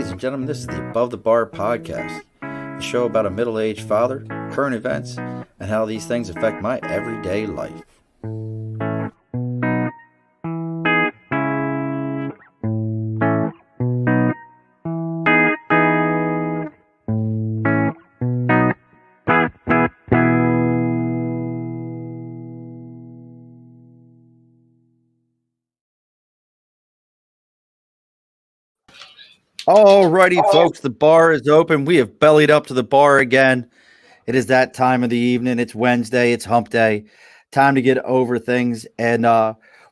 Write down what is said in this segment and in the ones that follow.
Ladies and gentlemen, this is the Above the Bar podcast, a show about a middle-aged father, current events, and how these things affect my everyday life. Alrighty, folks, the bar is open. We have bellied up to the bar again. It is that time of the evening. It's Wednesday. It's hump day. Time to get over things. And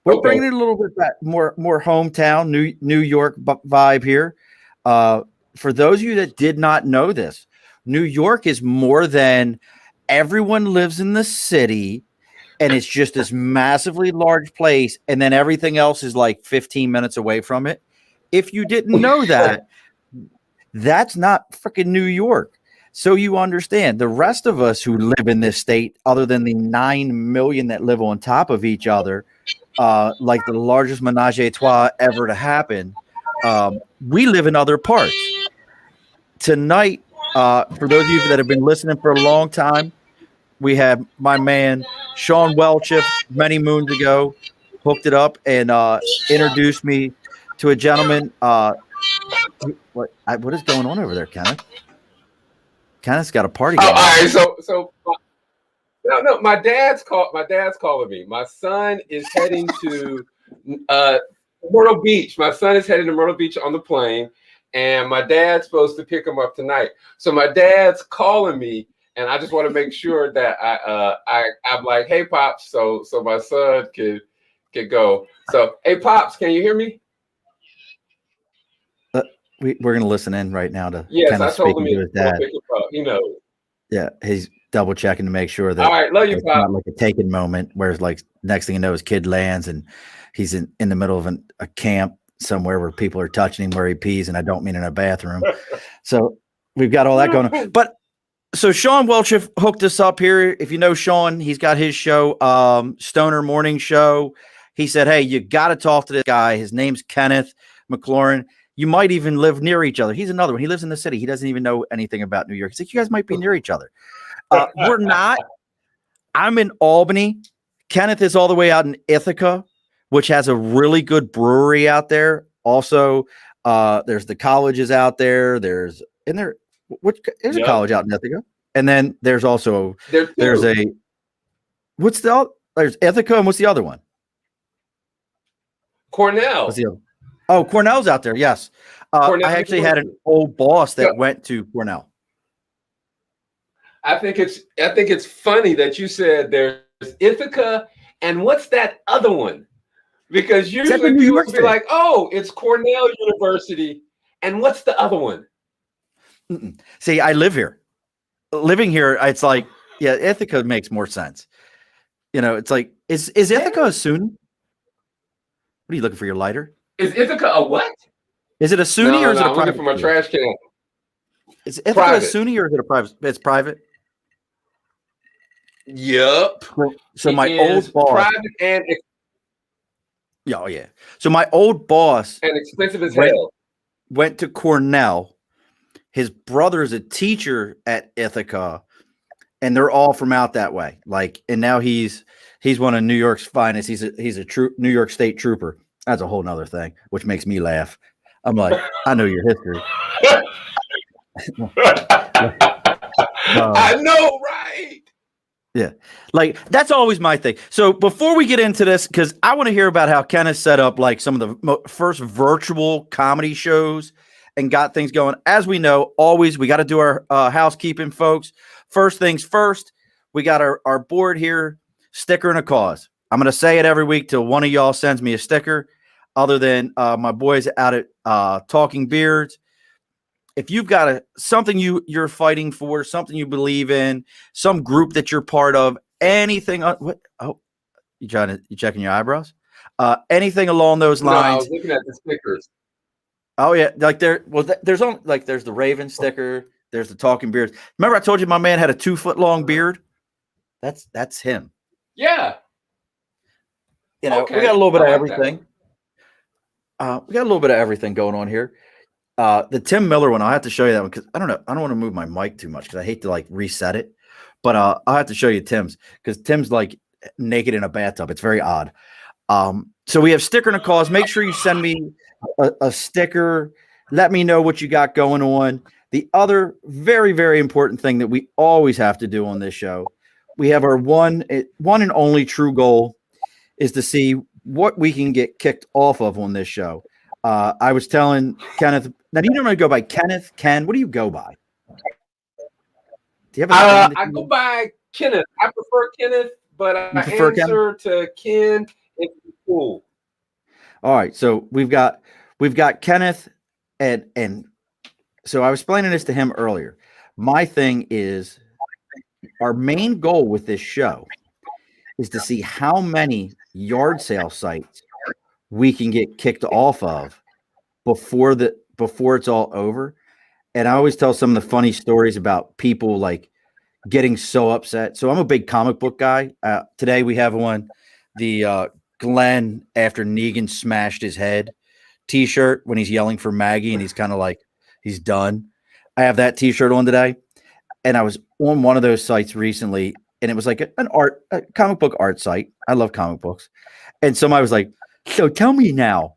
we're bringing it a little bit back, more hometown, New York vibe here. For those of you that did not know this, New York is more than everyone lives in the city, and it's just this massively large place, and then everything else is like 15 minutes away from it. If you didn't know that, that's not freaking New York. So you understand, the rest of us who live in this state, other than the 9 million that live on top of each other, like the largest menage a trois ever to happen, we live in other parts. Tonight, for those of you that have been listening for a long time, we have my man, Sean Welchiff, many moons ago, hooked it up and introduced me to a gentleman. What is going on over there, Kenneth? Kenneth's got a party going on. All right, so no, my dad's calling me. My son is heading to Myrtle Beach. My son is heading to Myrtle Beach on the plane, and my dad's supposed to pick him up tonight. So my dad's calling me, and I just want to make sure that I'm like, hey Pops, so my son could go. So hey Pops, can you hear me? We're going to listen in right now to Yes, Kenneth I told him to his dad. He knows. Yeah, he's double checking to make sure that all right, love you, it's Pop. not like a taken moment where it's like next thing you know, his kid lands and he's in the middle of a camp somewhere where people are touching him where he pees, and I don't mean in a bathroom. So we've got all that going on. But so Sean Welchiff hooked us up here. If you know Sean, he's got his show, Stoner Morning Show. He said, hey, you got to talk to this guy. His name's Kenneth McLaurin. You might even live near each other. He's another one. He lives in the city. He doesn't even know anything about New York. He's like, you guys might be near each other. We're not. I'm in Albany. Kenneth is all the way out in Ithaca, which has a really good brewery out there. Also, there's the colleges out there. There's a college out in Ithaca. And then there's also there's Ithaca, and what's the other one? Cornell. What's the other? Oh, Cornell's out there. Yes. I actually had an old boss that went to Cornell. I think it's funny that you said there's Ithaca and what's that other one? Because usually people will be like, oh, it's Cornell University. And what's the other one? See, I live here. Living here, it's like, yeah, Ithaca makes more sense. You know, it's like, is Ithaca a SUNY? What are you looking for, your lighter? Is Ithaca a what? Is it a SUNY or is it a private? I'm looking for my trash can. Is Ithaca private. A SUNY or is it a private? It's private. Yep. So my old boss. Private and yeah. So my old boss and expensive as hell went to Cornell. His brother is a teacher at Ithaca, and they're all from out that way. Like, and now he's one of New York's finest. He's a true New York State trooper. That's a whole nother thing, which makes me laugh. I'm like, I know your history. I know, right? Yeah. Like, that's always my thing. So before we get into this, because I want to hear about how Kenneth set up like some of the first virtual comedy shows and got things going. As we know, always, we got to do our housekeeping, folks. First things first, we got our board here, sticker and a cause. I'm going to say it every week till one of y'all sends me a sticker, other than my boys out at Talking Beards. If you've got something you're fighting for, something you believe in, some group that you're part of, anything. What? Oh, you checking your eyebrows? Anything along those lines. No, I was looking at the stickers. Oh yeah, like there's only like there's the Raven sticker. There's the Talking Beards. Remember I told you my man had a 2-foot long beard? That's him. Yeah. You know, we got a little bit of everything. We got a little bit of everything going on here. The Tim Miller one, I'll have to show you that one because I don't know. I don't want to move my mic too much because I hate to like reset it. But I'll have to show you Tim's because Tim's like naked in a bathtub. It's very odd. So we have sticker and a cause. Make sure you send me a sticker. Let me know what you got going on. The other very, very important thing that we always have to do on this show, we have our one and only true goal is to see what we can get kicked off of on this show. I was telling Kenneth. Now, do you normally go by Kenneth? Ken? What do you go by? Do you have a I go by Kenneth. I prefer Kenneth, but I answer to Ken. It's cool. All right, so we've got Kenneth, and so I was explaining this to him earlier. My thing is, our main goal with this show is to see how many yard sale sites we can get kicked off of before it's all over. And I always tell some of the funny stories about people like getting so upset. So I'm a big comic book guy. Today we have one, the Glenn after Negan smashed his head T-shirt when he's yelling for Maggie and he's kind of like he's done. I have that T-shirt on today, and I was on one of those sites recently, and it was like a comic book art site. I love comic books, and somebody was like, "So tell me now,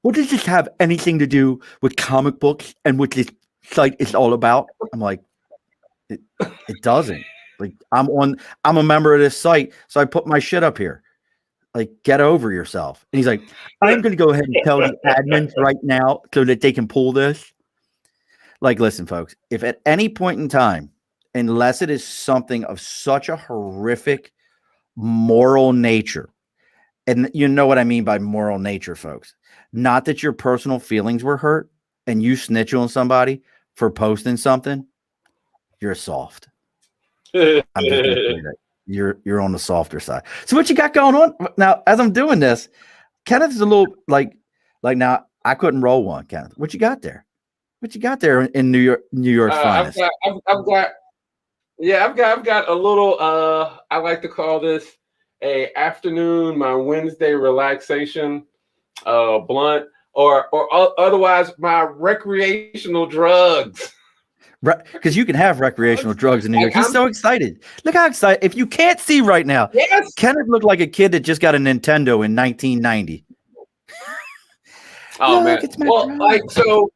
what does this have anything to do with comic books and what this site is all about?" I'm like, it doesn't. Like I'm a member of this site, so I put my shit up here. Like, get over yourself. And he's like, I'm going to go ahead and tell the admins right now so that they can pull this. Like, listen, folks, if at any point in time, unless it is something of such a horrific moral nature, and you know what I mean by moral nature, folks, not that your personal feelings were hurt and you snitch on somebody for posting something, you're soft. I'm just going to say that. You're on the softer side. So what you got going on now? As I'm doing this, Kenneth is a little like now. I couldn't roll one, Kenneth. What you got there? What you got there in New York's finest? I've got a little. I like to call this a afternoon, my Wednesday relaxation, blunt, or otherwise my recreational drugs. Because you can have recreational drugs in New York. He's so excited. Look how excited. If you can't see right now, yes. Kenneth looked like a kid that just got a Nintendo in 1990. Oh, man. Well, like, so,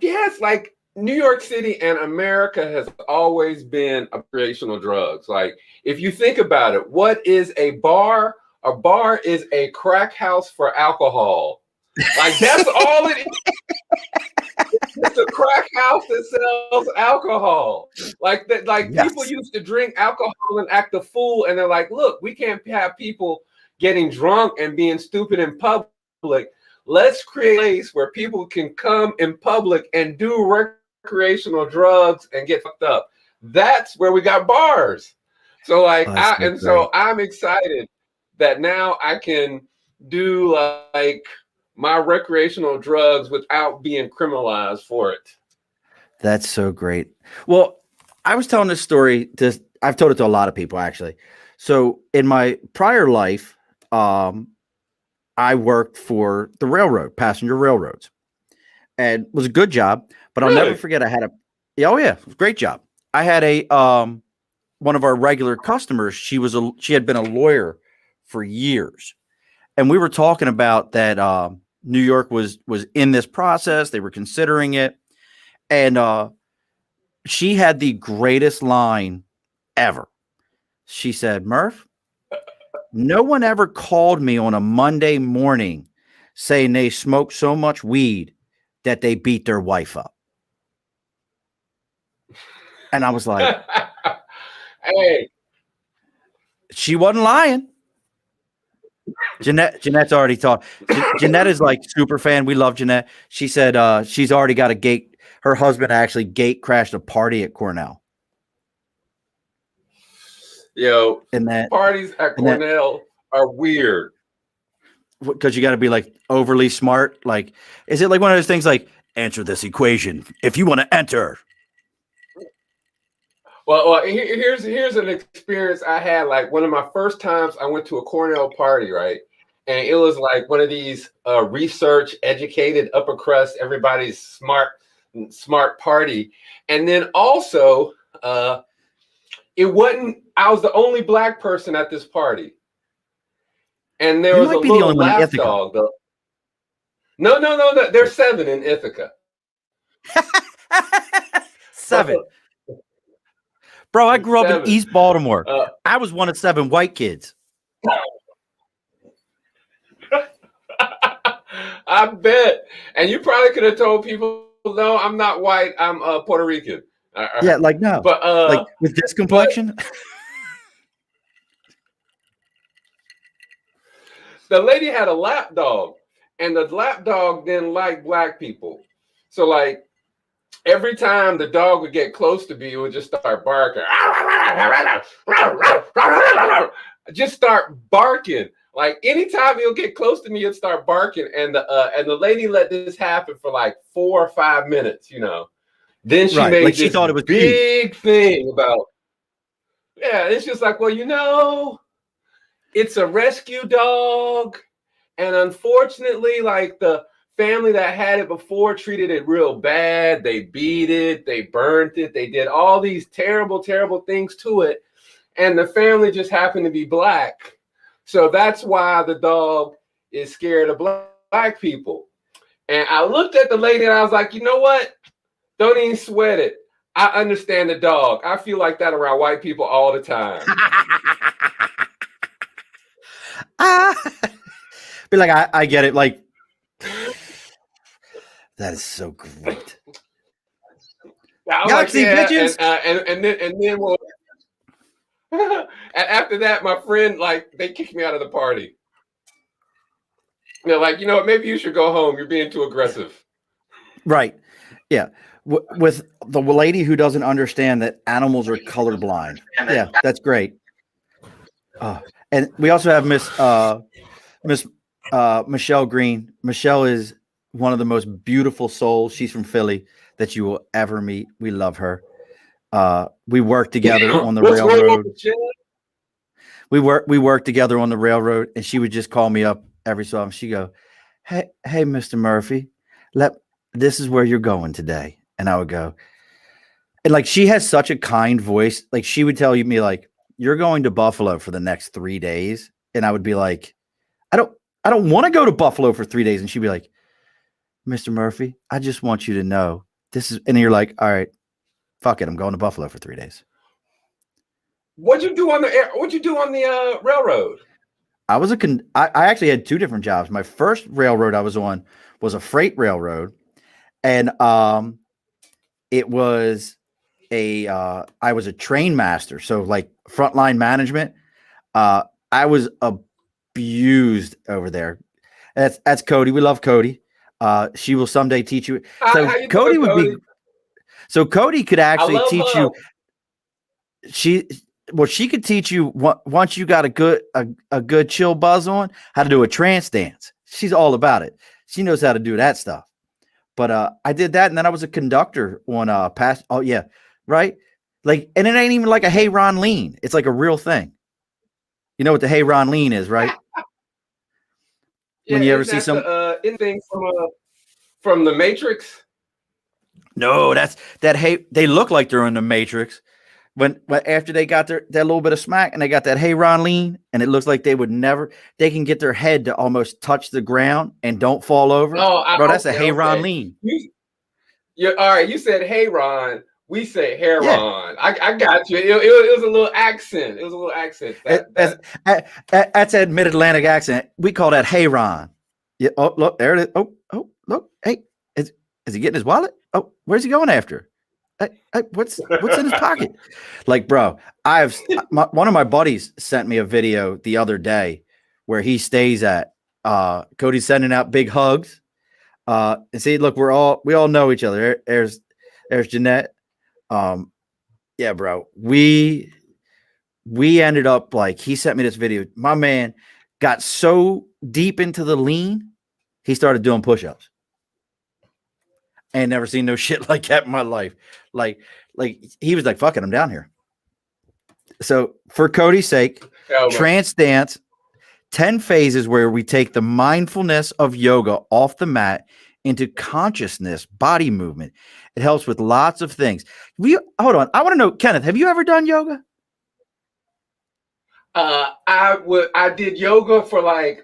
yes, like New York City and America has always been recreational drugs. Like, if you think about it, what is a bar? A bar is a crack house for alcohol. Like, that's all it is. It's a crack house that sells alcohol. Like that, like yes. People used to drink alcohol and act a fool, and they're like, "Look, we can't have people getting drunk and being stupid in public. Let's create a place where people can come in public and do recreational drugs and get fucked up." That's where we got bars. So like, so I'm excited that now I can do like my recreational drugs without being criminalized for it. That's so great. Well, I was telling this story I've told it to a lot of people actually. So in my prior life, I worked for the railroad, passenger railroads, and it was a good job, but I'll never forget it was a great job. I had one of our regular customers, she had been a lawyer for years. And we were talking about that New York was in this process. They were considering it. And she had the greatest line ever. She said, "Murph, no one ever called me on a Monday morning saying they smoked so much weed that they beat their wife up." And I was like, hey. She wasn't lying. Jeanette's already talked. Jeanette is like super fan. We love Jeanette. she said she's already got a gate. Her husband actually gate crashed a party at Cornell. Yo, parties at Cornell are weird because you got to be like overly smart. Like, is it like one of those things like answer this equation if you want to enter? Well, here's an experience I had. Like one of my first times I went to a Cornell party, right? and it was like one of these research educated upper crust, everybody's smart party. And then also it wasn't, I was the only black person at this party, and there was a little lapdog though. No, there's 7 in Ithaca. 7. Bro, I grew up in East Baltimore. I was one of 7 white kids. I bet. And you probably could have told people, no, I'm not white. I'm Puerto Rican. Yeah, like no. But like with this complexion. The lady had a lap dog, and the lap dog didn't like black people. So like every time the dog would get close to me, it would just start barking. Just start barking. Like anytime he'll get close to me, it'd start barking. And the lady let this happen for like 4 or 5 minutes, you know. Then she made like this she thought it was big cute thing about, yeah, it's just like, well, you know, it's a rescue dog. And unfortunately, like the family that had it before treated it real bad. They beat it, they burnt it, they did all these terrible, terrible things to it. And the family just happened to be black. So that's why the dog is scared of black people. And I looked at the lady and I was like, you know what? Don't even sweat it. I understand the dog. I feel like that around white people all the time. Be like, I get it. Like, that is so great. Galaxy pigeons. And then we'll, and after that, my friend, like, they kicked me out of the party. They're like, you know what? Maybe you should go home. You're being too aggressive. Right. Yeah. With the lady who doesn't understand that animals are colorblind. Yeah, that's great. And we also have Miss Michelle Green. Michelle is one of the most beautiful souls. She's from Philly that you will ever meet. We love her. We work together on the railroad. We work together on the railroad, and she would just call me up every so often. She go, hey, Mr. Murphy, this is where you're going today. And I would go, and like she has such a kind voice. Like she would tell me, like, you're going to Buffalo for the next 3 days, and I would be like, I don't want to go to Buffalo for 3 days. And she'd be like, Mr. Murphy, I just want you to know this is, and you're like, all right, fuck it, I'm going to Buffalo for 3 days. What'd you do on the railroad? I actually had 2 different jobs. My first railroad I was on was a freight railroad, and it was I was a train master, so like frontline management. I was abused over there. That's Cody. We love Cody. She will someday teach you. So how you Cody doing, would Cody? be. So Cody could actually teach you. She could teach you once you got a good chill buzz on, how to do a trance dance. She's all about it. She knows how to do that stuff. But I did that, and then I was a conductor on past. Oh yeah, right. Like, and it ain't even like a Hey Ron lean. It's like a real thing. You know what the Hey Ron lean is, right? Yeah, when you ever see some anything from the Matrix. No, that's that. Hey, they look like they're in the Matrix. When after they got that little bit of smack and they got that Hey Ron lean, and it looks like they can get their head to almost touch the ground and don't fall over. Bro, that's a Hey Ron lean. All right. You said Hey Ron. We say Hey Yeah. Ron. I got you. It was a little accent. It was a little accent. That's that mid-Atlantic accent. We call that Hey Ron. Yeah. Oh, look, there it is. Oh, look. Hey, is he getting his wallet? Oh, where's he going after? Hey, what's in his pocket? Like, bro, one of my buddies sent me a video the other day where he stays at. Cody's sending out big hugs. And see, look, we all know each other. There's Jeanette. Yeah, bro. We ended up like, he sent me this video. My man got so deep into the lean, he started doing push-ups. I ain't never seen no shit like that in my life. Like he was like, fuck it, I'm down here. So for Cody's sake, trance dance 10 phases where we take the mindfulness of yoga off the mat into consciousness, body movement. It helps with lots of things. Hold on. I want to know, Kenneth, have you ever done yoga? I did yoga for like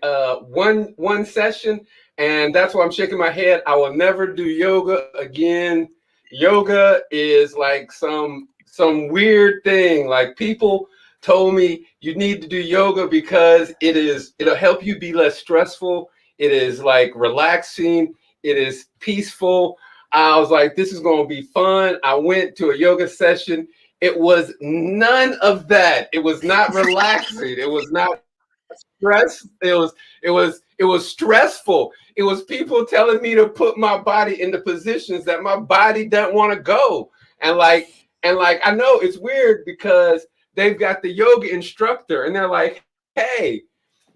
one session, and that's why I'm shaking my head. I will never do yoga again. Yoga is like some weird thing. Like, people told me you need to do yoga because it'll help you be less stressful. It is like relaxing. It is peaceful. I was like, this is going to be fun. I went to a yoga session. It was none of that. It was not relaxing. It was not stress. It was stressful. It was people telling me to put my body into positions that my body doesn't want to go. And like I know it's weird because they've got the yoga instructor and they're like, hey,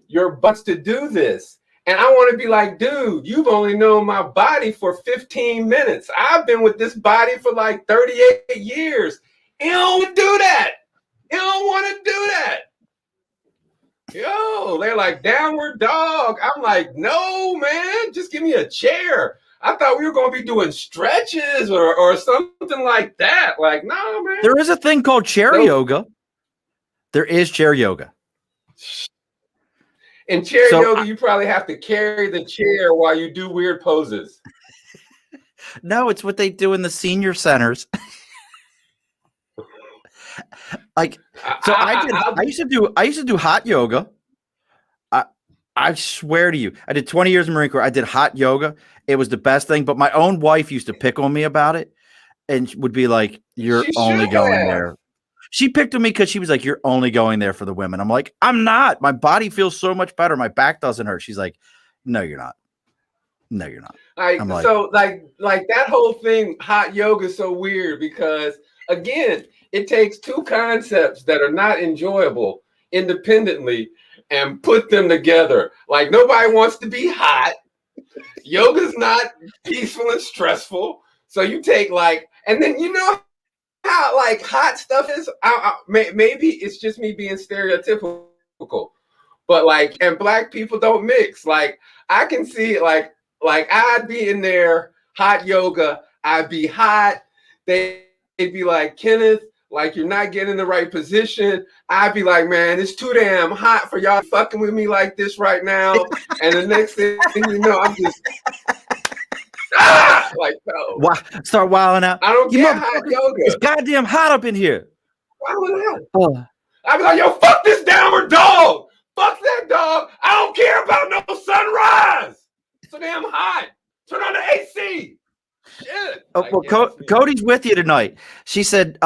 your butt's to do this. And I want to be like, dude, you've only known my body for 15 minutes. I've been with this body for like 38 years. You don't do that. You don't want to do that. Yo, they're like, downward dog. I'm like, no, man, just give me a chair. I thought we were going to be doing stretches or something like that. Like, no, man. There is a thing called chair yoga. There is chair yoga. In chair yoga, you probably have to carry the chair while you do weird poses. No, it's what they do in the senior centers. Like, so I used to do hot yoga. I swear to you, I did 20 years in Marine Corps. I did hot yoga. It was the best thing. But my own wife used to pick on me about it and would be like, you're only going there. She picked on me because she was like, you're only going there for the women. I'm like, I'm not. My body feels so much better. My back doesn't hurt. She's like, no, you're not. No, you're not. So that whole thing, hot yoga, is so weird because, again, it takes two concepts that are not enjoyable independently and put them together. Like, nobody wants to be hot. Yoga's not peaceful and stressful. So you take and then you know how hot stuff is. Maybe it's just me being stereotypical, but and black people don't mix. Like, I can see like I'd be in there hot yoga. I'd be hot. They'd be like, Kenneth, like, you're not getting in the right position. I'd be like, man, it's too damn hot for y'all fucking with me like this right now. And the next thing you know, I'm just no. Start wilding out. I don't get hot yoga. It's goddamn hot up in here. Wilding out. I'd be like, yo, fuck this downward dog. Fuck that dog. I don't care about no sunrise. It's so damn hot. Turn on the AC. Shit. Cody's with you tonight. She said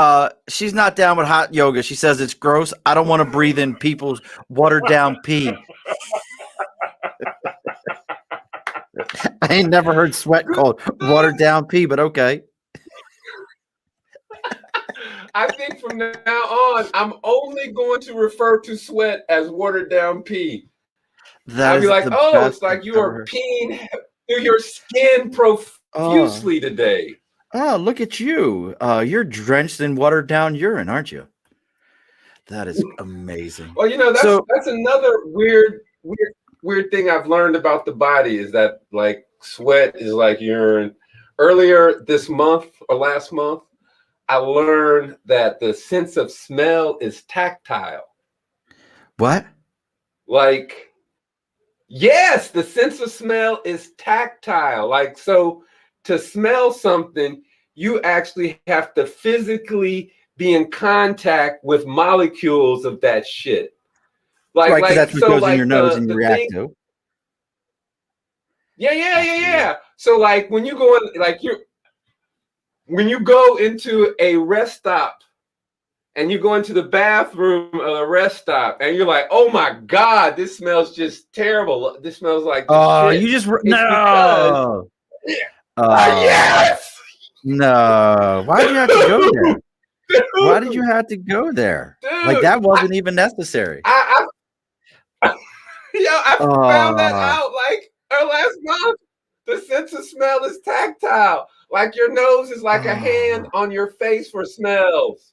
she's not down with hot yoga. She says it's gross. I don't want to breathe in people's watered down pee. I ain't never heard sweat called watered down pee, but okay. I think from now on, I'm only going to refer to sweat as watered down pee. I'll be like, oh, it's like you are peeing through your skin profusely today. Oh, look at you. You're drenched in watered down urine, aren't you? That is amazing. Well, that's another weird thing I've learned about the body is that like sweat is like urine. Earlier this month or last month, I learned that the sense of smell is tactile. What? Like, yes, the sense of smell is tactile. Like, so to smell something, you actually have to physically be in contact with molecules of that shit. Like that's what goes in your nose and you react to. Yeah. So like when you go in, when you go into a rest stop and you go into the bathroom of a rest stop and you're like, oh my God, this smells just terrible. This smells like shit. You just no. Yes. No. Why did you have to go there? Why did you have to go there? Dude, like that wasn't even necessary. I found that out last month. The sense of smell is tactile. Like your nose is like a hand on your face for smells.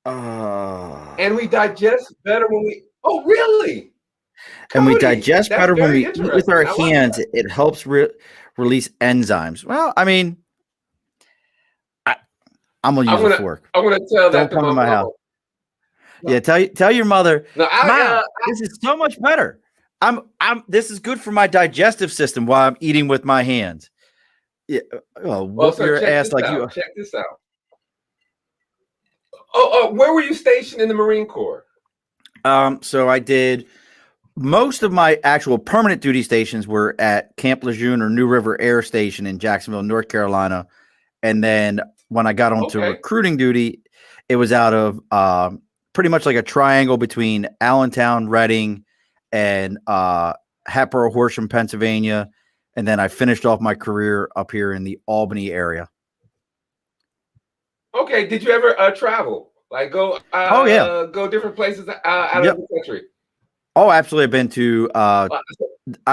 And we digest better when we. Oh, really? And we Cody, digest that's better when very we eat with interesting. our I like hands. that. It helps release enzymes. Well, I mean, I, I'm gonna use a fork. I'm gonna tell that Don't to come to my my mama. house. Yeah, tell your mother, No, Mom, this is so much better. This is good for my digestive system while I'm eating with my hands. Yeah, well, well, whoop so your check ass this like you. out. Check this out. Where were you stationed in the Marine Corps? So I did most of my actual permanent duty stations were at Camp Lejeune or New River Air Station in Jacksonville, North Carolina. And then when I got onto Okay. recruiting duty, it was out of pretty much like a triangle between Allentown, Reading, and Hatboro, Horsham, Pennsylvania. And then I finished off my career up here in the Albany area. Okay. Did you ever travel? Like go Oh, yeah. go different places out of the country? Oh, absolutely. I've been to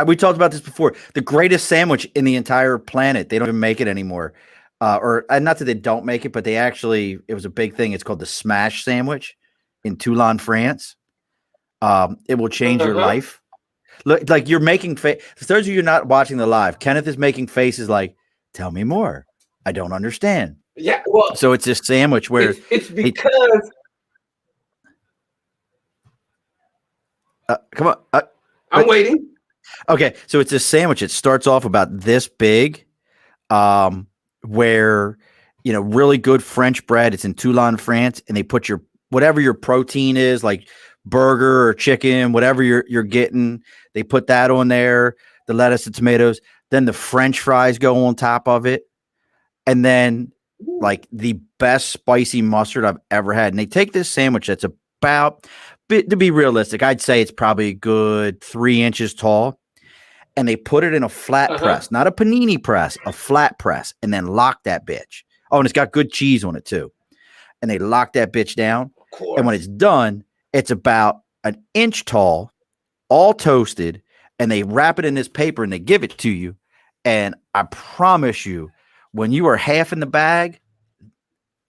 we talked about this before. The greatest sandwich in the entire planet. They don't even make it anymore. Or not that they don't make it, but they actually, it was a big thing. It's called the smash sandwich in Toulon, France. It will change your life. Look, like you're making face. For those of you not watching the live, Kenneth is making faces like, tell me more. I don't understand. Yeah. Well, so it's this sandwich where it's because come on. I'm waiting. Okay. So it's a sandwich. It starts off about this big, where, really good French bread. It's in Toulon, France, and they put whatever your protein is, like burger or chicken, whatever you're getting, they put that on there, the lettuce and tomatoes. Then the French fries go on top of it. And then like the best spicy mustard I've ever had. And they take this sandwich that's about, to be realistic, I'd say it's probably a good 3 inches tall. And they put it in a flat press, not a panini press, a flat press, and then lock that bitch. Oh, and it's got good cheese on it too. And they lock that bitch down. And when it's done, it's about an inch tall, all toasted, and they wrap it in this paper and they give it to you. And I promise you, when you are half in the bag,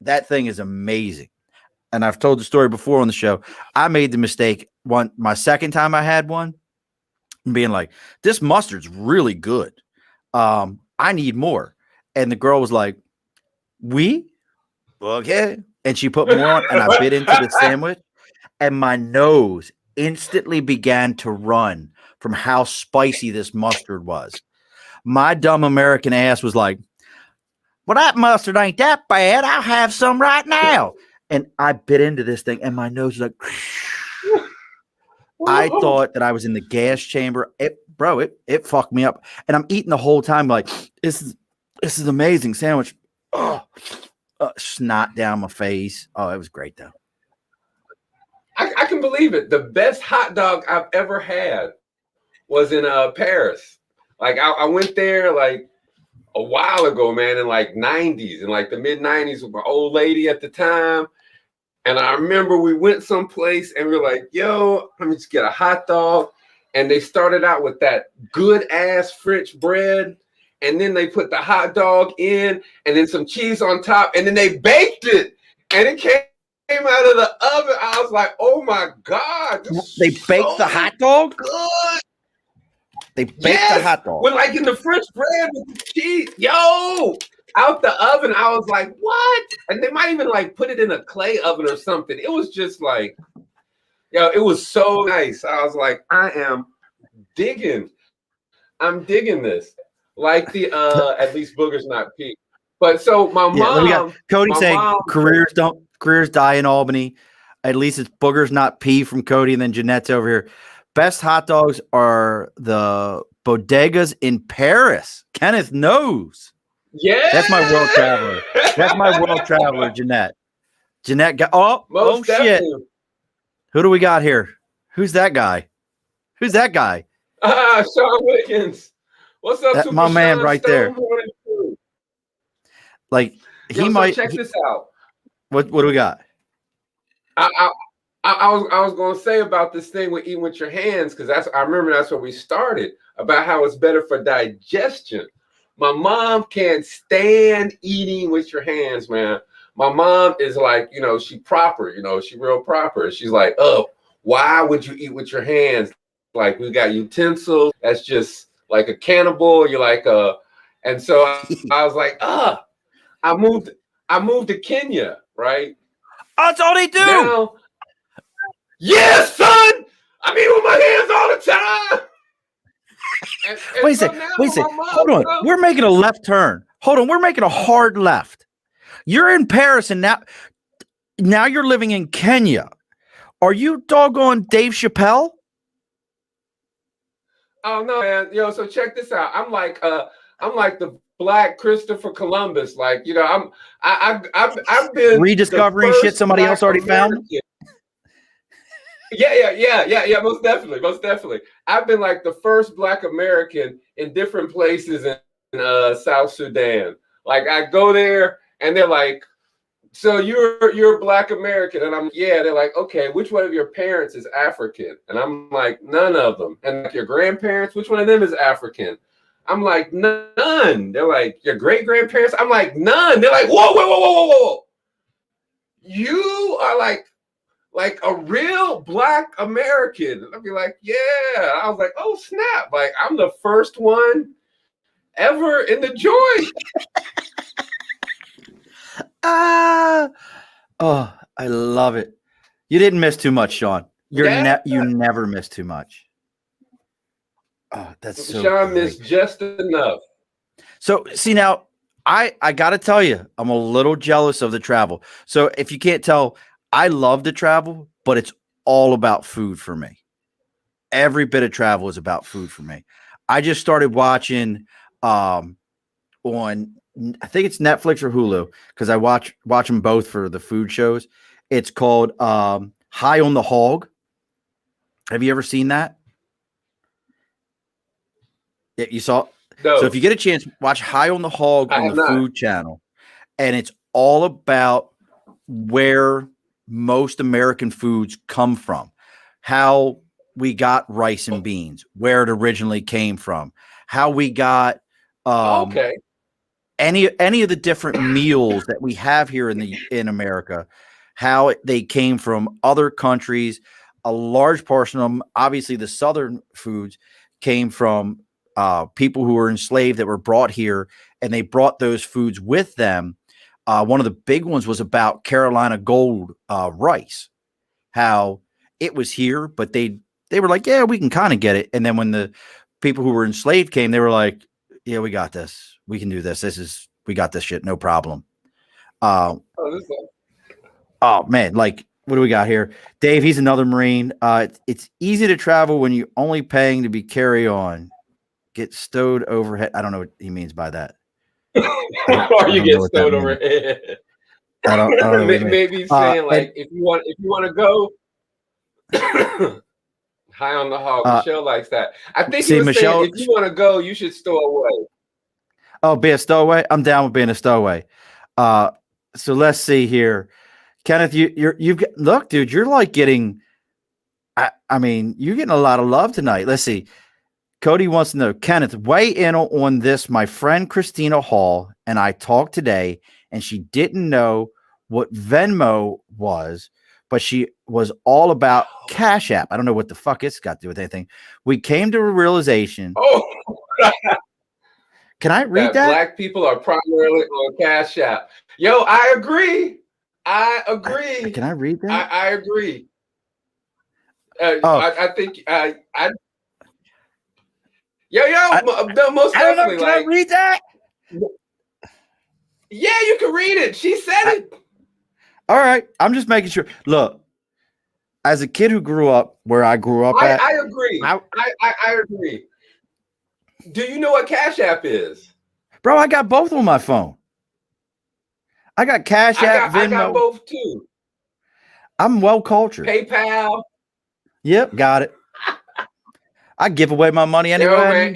that thing is amazing. And I've told the story before on the show. I made the mistake my second time I had one, being like, this mustard's really good. I need more. And the girl was like, okay. And she put more on, and I bit into the sandwich, and my nose instantly began to run from how spicy this mustard was. My dumb American ass was like, well, that mustard ain't that bad. I'll have some right now. And I bit into this thing, and my nose was like, I thought that I was in the gas chamber. It fucked me up. And I'm eating the whole time like, this is amazing sandwich. Oh, snot down my face. Oh, it was great though. I can believe it. The best hot dog I've ever had was in Paris. Like I went there like a while ago, man, in like 90s, in like the mid 90s with my old lady at the time. And I remember we went someplace and we were like, yo, let me just get a hot dog. And they started out with that good ass French bread. And then they put the hot dog in and then some cheese on top. And then they baked it. And it came out of the oven. I was like, oh my God. They baked the hot dog? Good. They baked the hot dog. With like in the French bread with the cheese. Yo, out the oven. I was like, what? And they might even like put it in a clay oven or something. It was just like, it was so nice. I was like, I'm digging this. Like the at least boogers not pee. But so my mom, Cody saying careers die in Albany. At least it's boogers not pee from Cody, and then Jeanette's over here. Best hot dogs are the bodegas in Paris. Kenneth knows. Yeah, that's my world traveler. That's my world traveler, Jeanette. Jeanette got shit. Who do we got here? Who's that guy? Sean Wiggins. What's up, Super my man right there. Like he might check this out. What do we got? I was gonna say about this thing with eating with your hands, because I remember that's where we started, about how it's better for digestion. My mom can't stand eating with your hands, man. My mom is like, she proper, she real proper. She's like, oh, why would you eat with your hands? like we got utensils. That's just like a cannibal. You're like and so I was like, I moved to Kenya, right? Oh, that's all they do. Now, yes, son. I mean, with my hands all the time. And Wait a so second. now Wait a my second. mom, Hold on. We're making a left turn. Hold on. We're making a hard left. You're in Paris, and now you're living in Kenya. Are you doggone Dave Chappelle? Oh no, man. Yo, so check this out. I'm like the Black Christopher Columbus. Like, you know, I've been rediscovering shit somebody else already found. Yeah. Most definitely. I've been like the first Black American in different places in South Sudan. Like I go there and they're like, so you're a Black American, and I'm yeah. They're like, okay, which one of your parents is African? And I'm like, none of them. And like, your grandparents, which one of them is African? I'm like, none. They're like, your great grandparents? I'm like, none. They're like, whoa. You are like a real Black American. And I'd be like, yeah. I was like, oh snap! Like I'm the first one ever in the joint. Oh, I love it. You didn't miss too much, Sean. You never miss too much. Oh, that's so Sean great. missed just enough. So see now, I gotta tell you, I'm a little jealous of the travel. So if you can't tell, I love to travel, but it's all about food for me. Every bit of travel is about food for me. I just started watching on I think it's Netflix or Hulu because I watch them both for the food shows. It's called High on the Hog. Have you ever seen that? Yeah, you saw. No. So if you get a chance, watch High on the Hog on the Food Channel, and it's all about where most American foods come from, how we got rice and beans, where it originally came from, how we got any of the different meals that we have here in America, how they came from other countries. A large portion of them, obviously the Southern foods, came from people who were enslaved that were brought here, and they brought those foods with them. One of the big ones was about Carolina Gold rice, how it was here, but they were like, yeah, we can kind of get it. And then when the people who were enslaved came, they were like, yeah, we got this. We can do this. We got this shit. No problem. Oh man. Like, what do we got here? Dave, he's another Marine. It's easy to travel when you're only paying to be carry on. Get stowed overhead. I don't know what he means by that. Or you get stowed overhead. I don't know maybe he's saying like if you want to go High on the Hog. Michelle likes that. I think he was saying if you want to go, you should stow away. Oh, be a stowaway? I'm down with being a stowaway. So let's see here. Kenneth, you've got, look, dude, you're like getting I mean, you're getting a lot of love tonight. Let's see. Cody wants to know, Kenneth, weigh in on this. My friend Christina Hall and I talked today, and she didn't know what Venmo was, but she was all about Cash App. I don't know what the fuck it's got to do with anything. We came to a realization. Oh, can I read that? Black people are primarily on Cash App. Yo, I agree. Can I read that? I agree. I think most definitely. Can I read that? Yeah, you can read it. She said it. All right. I'm just making sure. Look, as a kid who grew up where I grew up at. I agree. I agree. Do you know what Cash App is? Bro, I got both on my phone. I got Cash App, Venmo. I got both too. I'm well cultured. PayPal. Yep, got it. I give away my money anyway. Yo, man,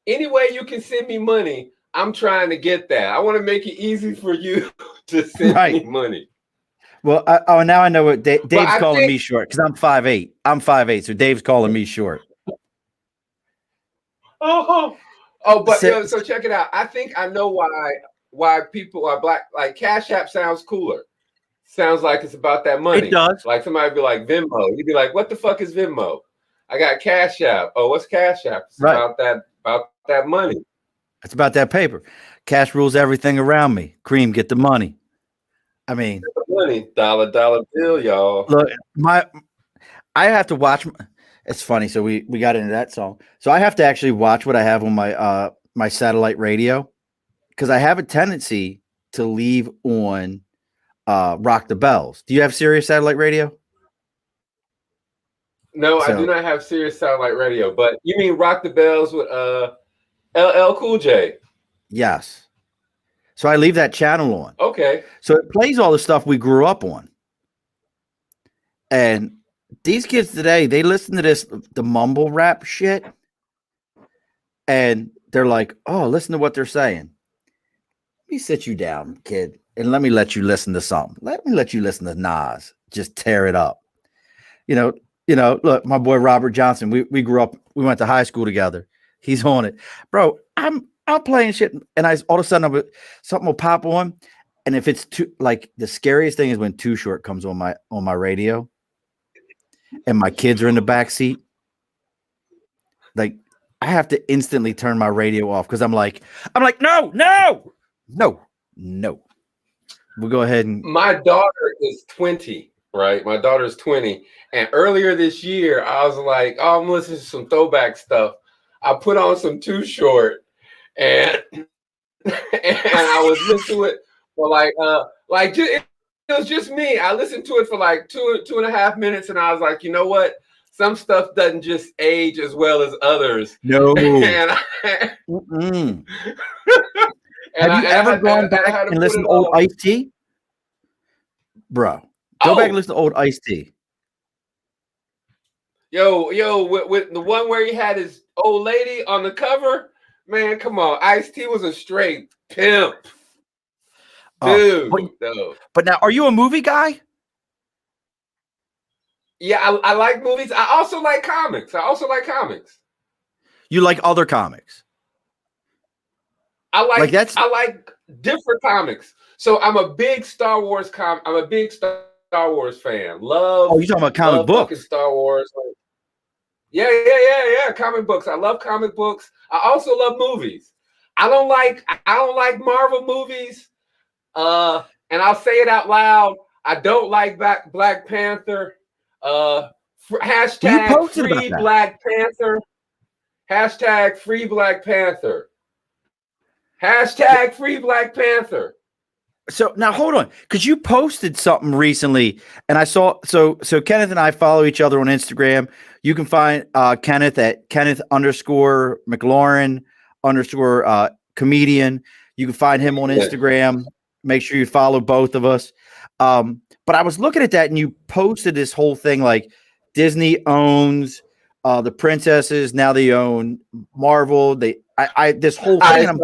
anyway you can send me money. I'm trying to get that. I want to make it easy for you to send me money. Well, now I know what Dave's calling me short because I'm 5'8". I'm 5'8", so Dave's calling me short. But so check it out. I think I know why people are black. Like Cash App sounds cooler. sounds like it's about that money. It does. Like somebody be like Venmo. You'd be like, what the fuck is Venmo? I got Cash App. Oh, what's Cash App? It's Right. about that money. It's about that paper. Cash rules everything around me. Cream, get the money. I mean, money, dollar bill, y'all. Look, I have to watch. It's funny. So we got into that song. So I have to actually watch what I have on my my satellite radio, because I have a tendency to leave on Rock the Bells. Do you have Sirius satellite radio? No, I do not have Sirius satellite radio. But you mean Rock the Bells with LL Cool J? Yes. So I leave that channel on. Okay. So it plays all the stuff we grew up on. And these kids today, they listen to the mumble rap shit, and they're like, oh, listen to what they're saying. Let me sit you down, kid, and let me let you listen to something. Let me let you listen to Nas. Just tear it up. You know, look, my boy Robert Johnson, we grew up, we went to high school together. He's on it. Bro, I'm playing shit, and all of a sudden something will pop on. And if it's too, like, the scariest thing is when Too Short comes on my radio, and my kids are in the back seat. Like, I have to instantly turn my radio off, because I'm like, no. We'll go ahead and. My daughter is 20, right? My daughter's 20. And earlier this year, I was like, oh, I'm listening to some throwback stuff. I put on some Too Short, and I was listening to it for it was just me. I listened to it for like 2.5 minutes, and I was like, you know what? Some stuff doesn't just age as well as others. No. And Have you ever gone back and listened to old Ice-T? Bro, go back and listen to old Ice-T. Yo, with the one where he had his old lady on the cover, man, come on. Ice-T was a straight pimp. Dude. But now, are you a movie guy? Yeah, I like movies. I also like comics. You like other comics? I like different comics. So I'm a big Star Wars fan. Love. Oh, you talking about comic books? Star Wars. Yeah. Comic books. I love comic books. I also love movies. I don't like Marvel movies. And I'll say it out loud. I don't like Black Panther. Hashtag free Black Panther. Hashtag free Black Panther. Hashtag free Black Panther. So now hold on, because you posted something recently, and I saw. So Kenneth and I follow each other on Instagram. You can find Kenneth at Kenneth_McLaurin _comedian. You can find him on Instagram. Make sure you follow both of us. But I was looking at that, and you posted this whole thing like Disney owns the princesses. Now they own Marvel. This whole thing.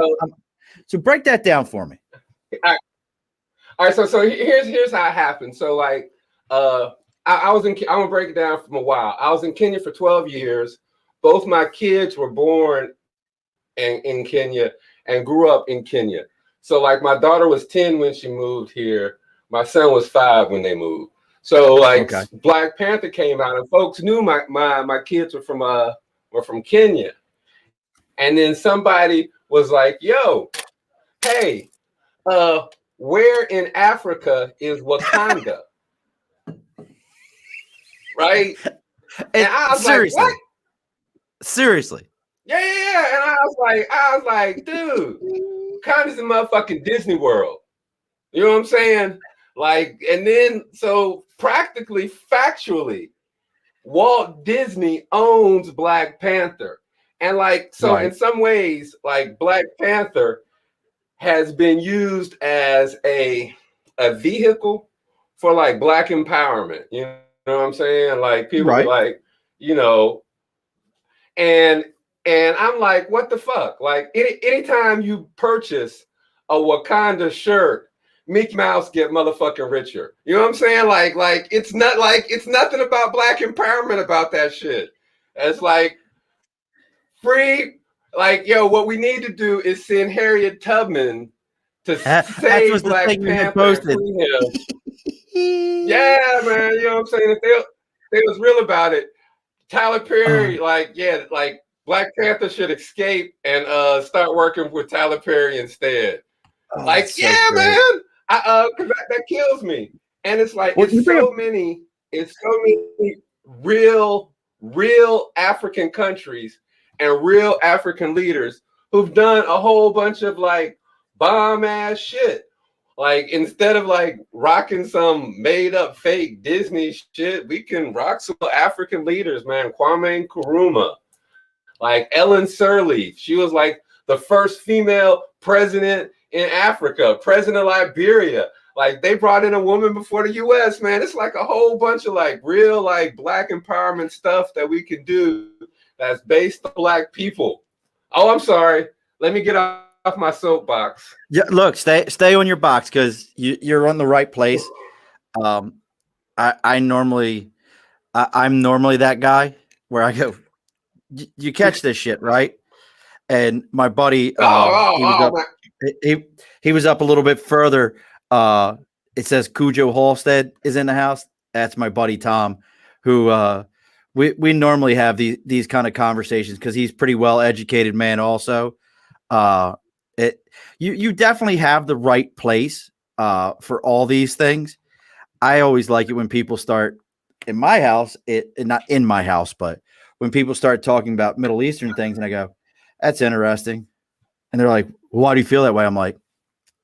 So break that down for me. All right. So here's how it happened. So I was in. I'm gonna break it down from a while. I was in Kenya for 12 years. Both my kids were born in Kenya and grew up in Kenya. So like my daughter was 10 when she moved here. My son was 5 when they moved. So Black Panther came out, and folks knew my kids were from Kenya. And then somebody was like, "Yo, hey, where in Africa is Wakanda?" Right? And I was seriously, like, "What? Seriously?" Yeah. And I was like, dude, Wakanda's in motherfucking Disney World. You know what I'm saying? Like, and then so practically, factually, Walt Disney owns Black Panther. And in some ways, like Black Panther has been used as a vehicle for like Black empowerment. You know what I'm saying? Like people be like, and I'm like, what the fuck? Like anytime you purchase a Wakanda shirt, Mickey Mouse get motherfucking richer. You know what I'm saying? Like it's nothing about Black empowerment about that shit. It's like free. Like, yo, what we need to do is send Harriet Tubman to save Black Panther and free him. Yeah, man. You know what I'm saying? If they was real about it, Tyler Perry, like Black Panther should escape and start working with Tyler Perry instead. Like, so yeah, great. man. Cause that kills me. And it's like it's so many real African countries and real African leaders who've done a whole bunch of like bomb ass shit. Like instead of like rocking some made up fake Disney shit, we can rock some African leaders, man. Kwame Nkrumah, like Ellen Sirleaf. She was like the first female president in Africa, president of Liberia. Like they brought in a woman before the US, man. It's like a whole bunch of like real like Black empowerment stuff that we can do that's based on Black people. Oh, I'm sorry. Let me get off my soapbox. Yeah, look, stay on your box because you're on the right place. I'm normally that guy where I go, you catch this shit, right? And my buddy, he was up a little bit further. It says Cujo Halstead is in the house. That's my buddy Tom, who we normally have these kind of conversations because he's pretty well educated man. Also, you definitely have the right place for all these things. I always like it when people start in my house, not in my house, but when people start talking about Middle Eastern things, and I go, "That's interesting," and they're like, "Why do you feel that way?" I'm like,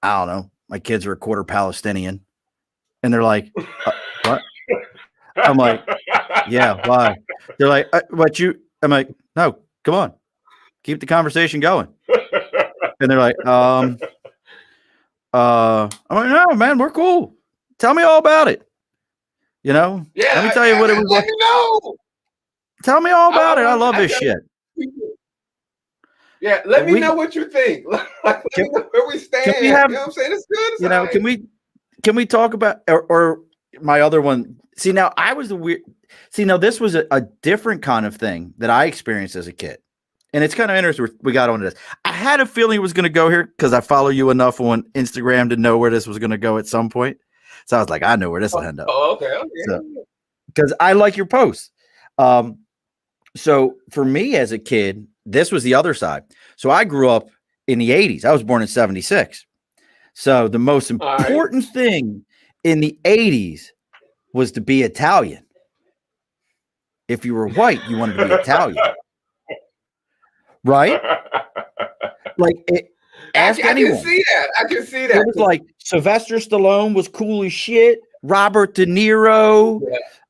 "I don't know. My kids are a quarter Palestinian," and they're like, "What?" I'm like, "Yeah, why?" They're like, "What you?" I'm like, "No, come on, keep the conversation going." And they're like, I'm like, "No, man, we're cool. Tell me all about it. You know, yeah, let me tell you what it was let like. me know. Tell me all about it. I love this shit." Yeah, let me know what you think. Let me know where we stand. You know what I'm saying? It's good. It's you know, can we talk about or my other one? See, now I was the weird. See, now this was a different kind of thing that I experienced as a kid. And it's kind of interesting we got onto this. I had a feeling it was going to go here because I follow you enough on Instagram to know where this was going to go at some point. So I was like, I know where this will end up. Oh, okay. So, because I like your posts. So for me as a kid, this was the other side. So I grew up in the 80s. I was born in 76. So the most important thing in the 80s was to be Italian. If you were white, you wanted to be Italian. Right? Like, ask anyone. I can see that. It was like Sylvester Stallone was cool as shit. Robert De Niro,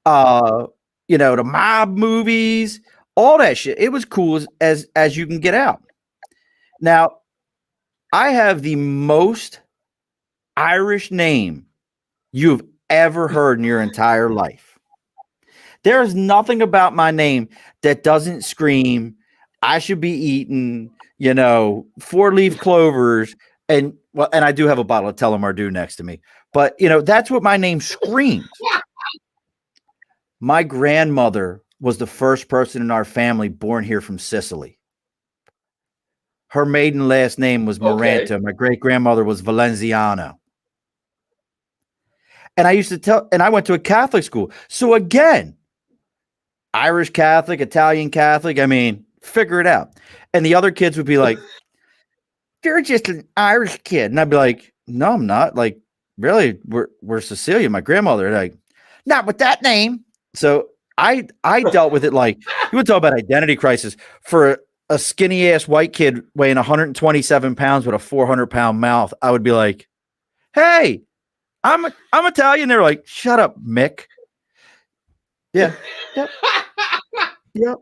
the mob movies, all that shit. It was cool as you can get out. Now, I have the most Irish name you've ever heard in your entire life. There is nothing about my name that doesn't scream, I should be eating, 4-leaf clovers. And I do have a bottle of Telemardu next to me. But, that's what my name screams. My grandmother was the first person in our family born here from Sicily. Her maiden last name was Maranta. Okay. My great-grandmother was Valenziano. And I went to a Catholic school. So again, Irish Catholic, Italian Catholic, I mean, figure it out. And the other kids would be like, "You're just an Irish kid." And I'd be like, "No, I'm not. Like, really, we're Sicilian." My grandmother, like, "Not with that name." So I dealt with it like, you would talk about identity crisis for a skinny ass white kid weighing 127 pounds with a 400-pound mouth. I would be like, "Hey, I'm Italian." They're like, "Shut up, Mick." Yeah. Yep. Yep.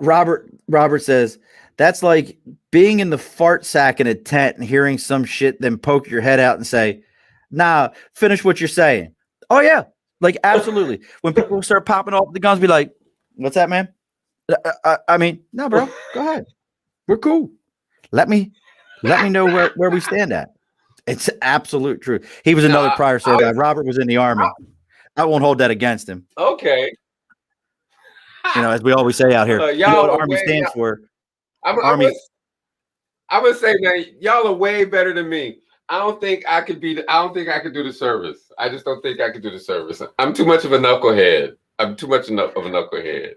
Robert says, "That's like being in the fart sack in a tent and hearing some shit, then poke your head out and say, 'Nah, finish what you're saying.'" Oh yeah, like absolutely. When people start popping off the guns, be like, "What's that, man?" I mean, no, bro, go ahead. We're cool. Let me know where we stand at. It's absolute truth. He was another prior service guy. Robert was in the Army. I won't hold that against him. Okay. As we always say out here, you know what Army stands for. I would say, man, y'all are way better than me I don't think I could be. I don't think I could do the service. I just don't think I could do the service. I'm too much of a knucklehead. I'm too much of a knucklehead.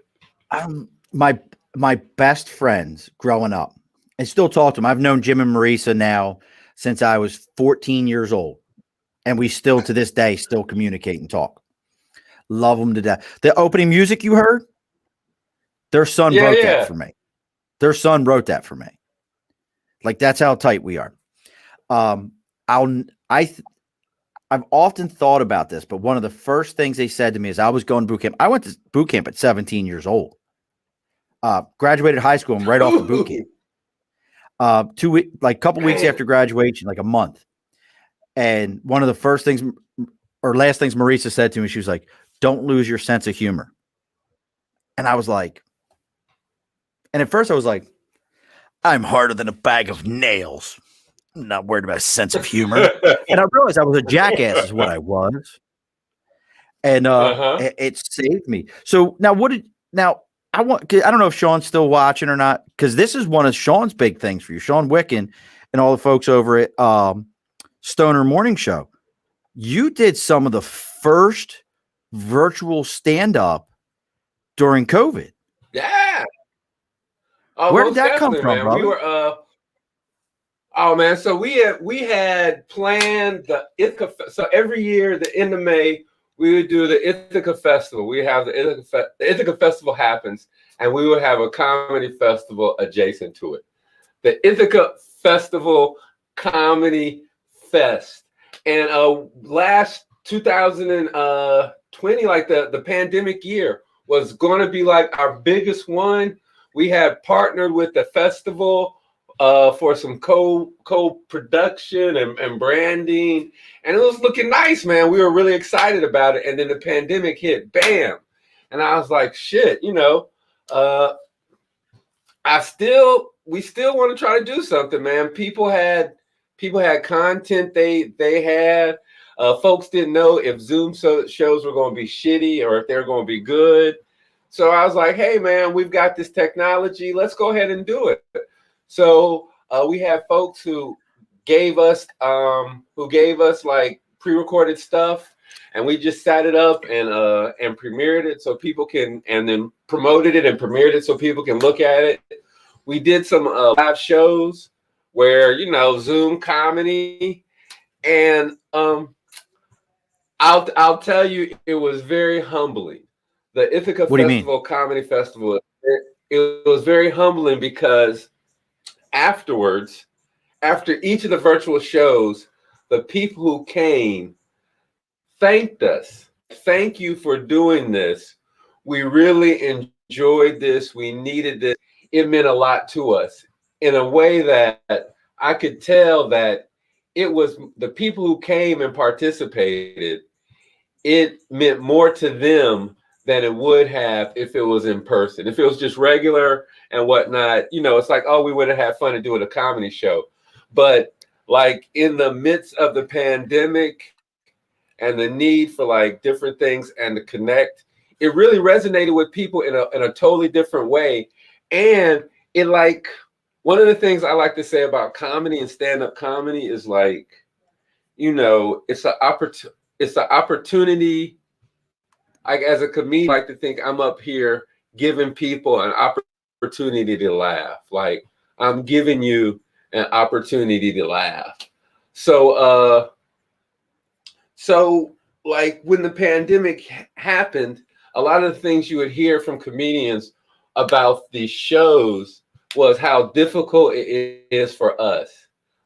My best friends growing up, and still talk to them. I've known Jim and Marisa now since I was 14 years old, and we still to this day still communicate and talk. Love them to death. The opening music you heard, their son Yeah, wrote that yeah. for me. Their son wrote that for me. Like that's how tight we are. Um, I've often thought about this, but one of the first things they said to me is I was going to boot camp. I went to boot camp at 17 years old. Graduated high school and right off the boot camp. 2 weeks, like a couple weeks after graduation, like a month. And one of the first things or last things Marisa said to me, she was like, "Don't lose your sense of humor." And I was like, and at first I was like, I'm harder than a bag of nails. I'm not worried about a sense of humor. And I realized I was a jackass is what I was. And it saved me. So now I don't know if Sean's still watching or not, because this is one of Sean's big things for you, Sean Wicken and all the folks over at Stoner Morning Show. You did some of the first virtual stand-up during COVID. Yeah. Oh, where did that come from, man? brother? We were oh man, so we had planned the Ithaca. So every year, the end of May, we would do the Ithaca Festival. We have the Ithaca Festival happens, and we would have a comedy festival adjacent to it. The Ithaca Festival Comedy Fest. And last 2020, like the pandemic year, was going to be like our biggest one. We had partnered with the festival for some co-production and branding, and it was looking nice, man. We were really excited about it, and then the pandemic hit, bam, and I was like, shit, we still want to try to do something, man. People had content they had. Folks didn't know if Zoom shows were going to be shitty or if they're going to be good. So I was like, hey, man, we've got this technology. Let's go ahead and do it. So we had folks who gave us like pre-recorded stuff, and we just set it up and premiered it so people can, and then promoted it and premiered it so people can look at it. We did some live shows where, Zoom comedy, and I'll tell you, it was very humbling. The Ithaca Festival Comedy Festival, it was very humbling because afterwards, after each of the virtual shows, the people who came thanked us. Thank you for doing this. We really enjoyed this. We needed this. It meant a lot to us in a way that I could tell that it was the people who came and participated. It meant more to them than it would have if it was in person. If it was just regular and whatnot, it's like, oh, we would have had fun to do a comedy show. But like in the midst of the pandemic and the need for like different things and to connect, it really resonated with people in a totally different way. And it, like, one of the things I like to say about comedy and stand-up comedy is like, it's an opportunity. Like, as a comedian, I like to think I'm up here giving people an opportunity to laugh. Like, I'm giving you an opportunity to laugh. So like when the pandemic happened, a lot of the things you would hear from comedians about these shows was how difficult it is for us.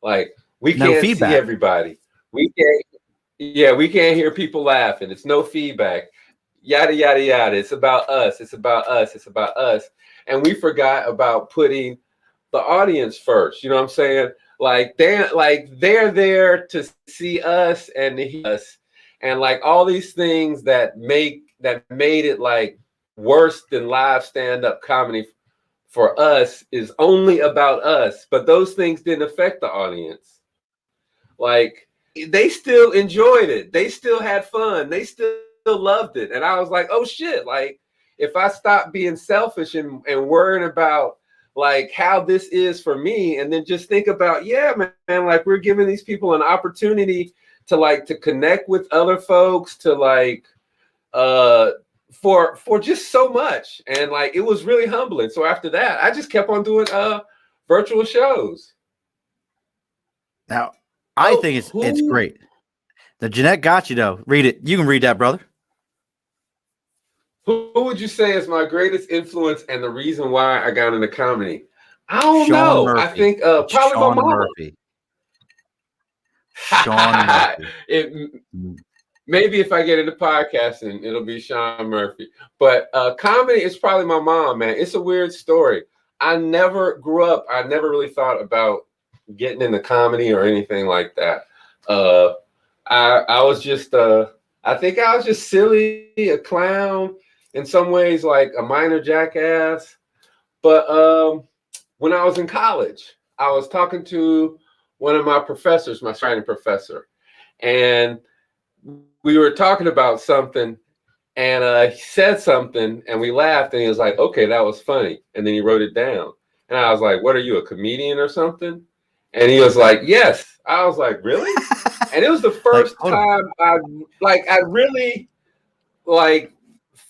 Like, we can't see everybody. We can't hear people laughing. It's no feedback. Yada, yada, yada. It's about us. It's about us. It's about us. And we forgot about putting the audience first. You know what I'm saying? Like, they're there to see us and to hear us. And like all these things that made it like worse than live stand-up comedy for us is only about us. But those things didn't affect the audience. Like, they still enjoyed it. They still had fun. They still loved it. And I was like, oh shit, like, if I stop being selfish and worrying about like how this is for me, and then just think about, yeah, man, like we're giving these people an opportunity to connect with other folks, to like for just so much. And like it was really humbling. So after that, I just kept on doing virtual shows. Now, I think it's great. The Jeanette got you though. Read it. You can read that, brother. Who would you say is my greatest influence and the reason why I got into comedy? I don't know. Murphy. I think probably Sean my mom. Murphy. Sean Murphy. Maybe if I get into podcasting, it'll be Sean Murphy. But comedy is probably my mom, man. It's a weird story. I never grew up. I never really thought about getting into comedy or anything like that. I was just I think I was just silly, a clown, in some ways like a minor jackass. But when I was in college, I was talking to one of my professors, my writing professor, and we were talking about something, and he said something, and we laughed, and he was like, okay, that was funny. And then he wrote it down. And I was like, what are you, a comedian or something? And he was like, yes. I was like, really? And it was the first time I really like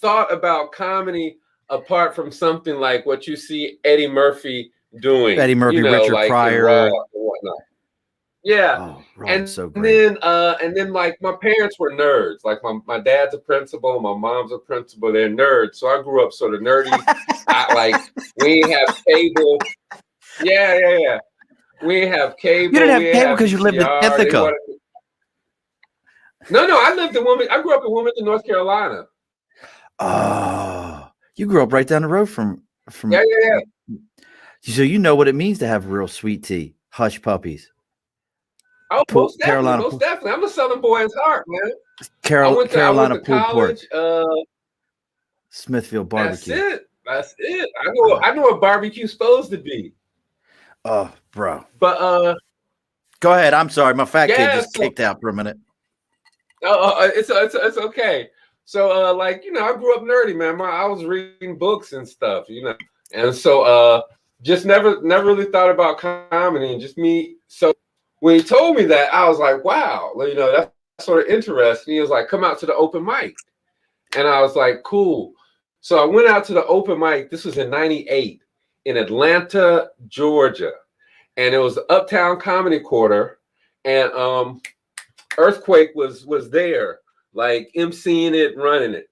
thought about comedy apart from something like what you see Eddie Murphy doing. Eddie Murphy, you know, Richard like Pryor, and whatnot. Yeah. Oh, and so great. then like my parents were nerds. Like my dad's a principal, my mom's a principal. They're nerds. So I grew up sort of nerdy. We didn't have cable. Yeah. We didn't have cable. You didn't have cable because you lived in Ithaca. No, I lived in Wilmington. I grew up in Wilmington, North Carolina. Oh, you grew up right down the road from. Yeah. So you know what it means to have real sweet tea, hush puppies. Oh, most definitely. I'm a Southern boy at heart, man. Carolina pulled college, pork. Smithfield barbecue. That's it. I know what barbecue's supposed to be. Oh, bro. But go ahead. I'm sorry, my fat kid just kicked out for a minute. It's okay. So like, you know, I grew up nerdy, man. I was reading books and stuff, you know, and so just never really thought about comedy, and just me. So when he told me that, I was like, wow, you know, that's sort of interesting. He was like, come out to the open mic. And I was like, cool. So I went out to the open mic. This was in '98 in Atlanta, Georgia. And it was the Uptown Comedy Quarter. And Earthquake was there, like emceeing it, running it.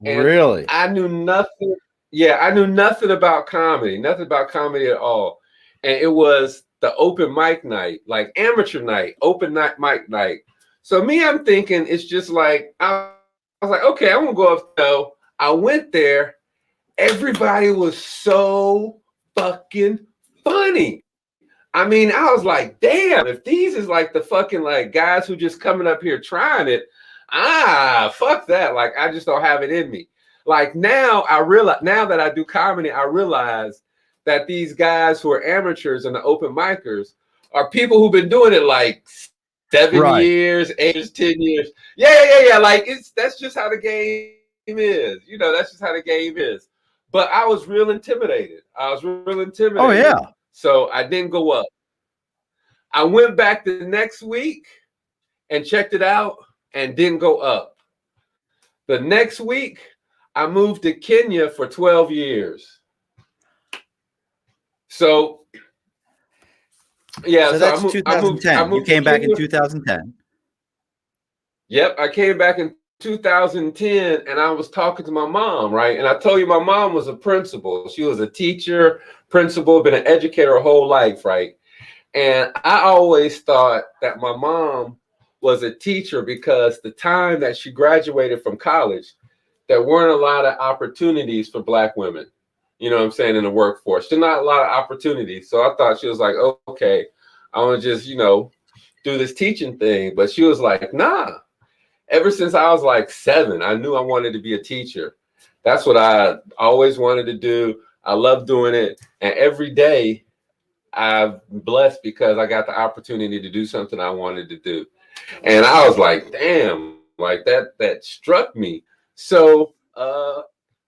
And really? I knew nothing. Yeah, I knew nothing about comedy at all. And it was the open mic night, like amateur night, open mic night. So I'm thinking it's just like, I was like, okay, I'm gonna go up. So I went there. Everybody was so fucking funny. I mean, I was like, damn, if these is like the fucking like guys who just coming up here trying it, fuck that. Like, I just don't have it in me. Like now that I do comedy, I realize that these guys who are amateurs and the open micers are people who've been doing it like 7 years, 8 years, 10 years. Yeah. Like that's just how the game is. You know, that's just how the game is. But I was real intimidated. Oh yeah. So I didn't go up. I went back the next week and checked it out and didn't go up. The next week, I moved to Kenya for 12 years. So, yeah. So that's 2010. You came back in 2010. Yep, I came back in 2010, and I was talking to my mom, right? And I told you my mom was a principal. She was a teacher, principal, been an educator her whole life, right? And I always thought that my mom was a teacher because the time that she graduated from college, there weren't a lot of opportunities for Black women, you know what I'm saying, in the workforce. There's not a lot of opportunities. So I thought she was like, oh, okay, I want to just, you know, do this teaching thing. But she was like, nah. Ever since I was like 7, I knew I wanted to be a teacher. That's what I always wanted to do. I love doing it. And every day I'm blessed because I got the opportunity to do something I wanted to do. And I was like, damn, like that struck me. So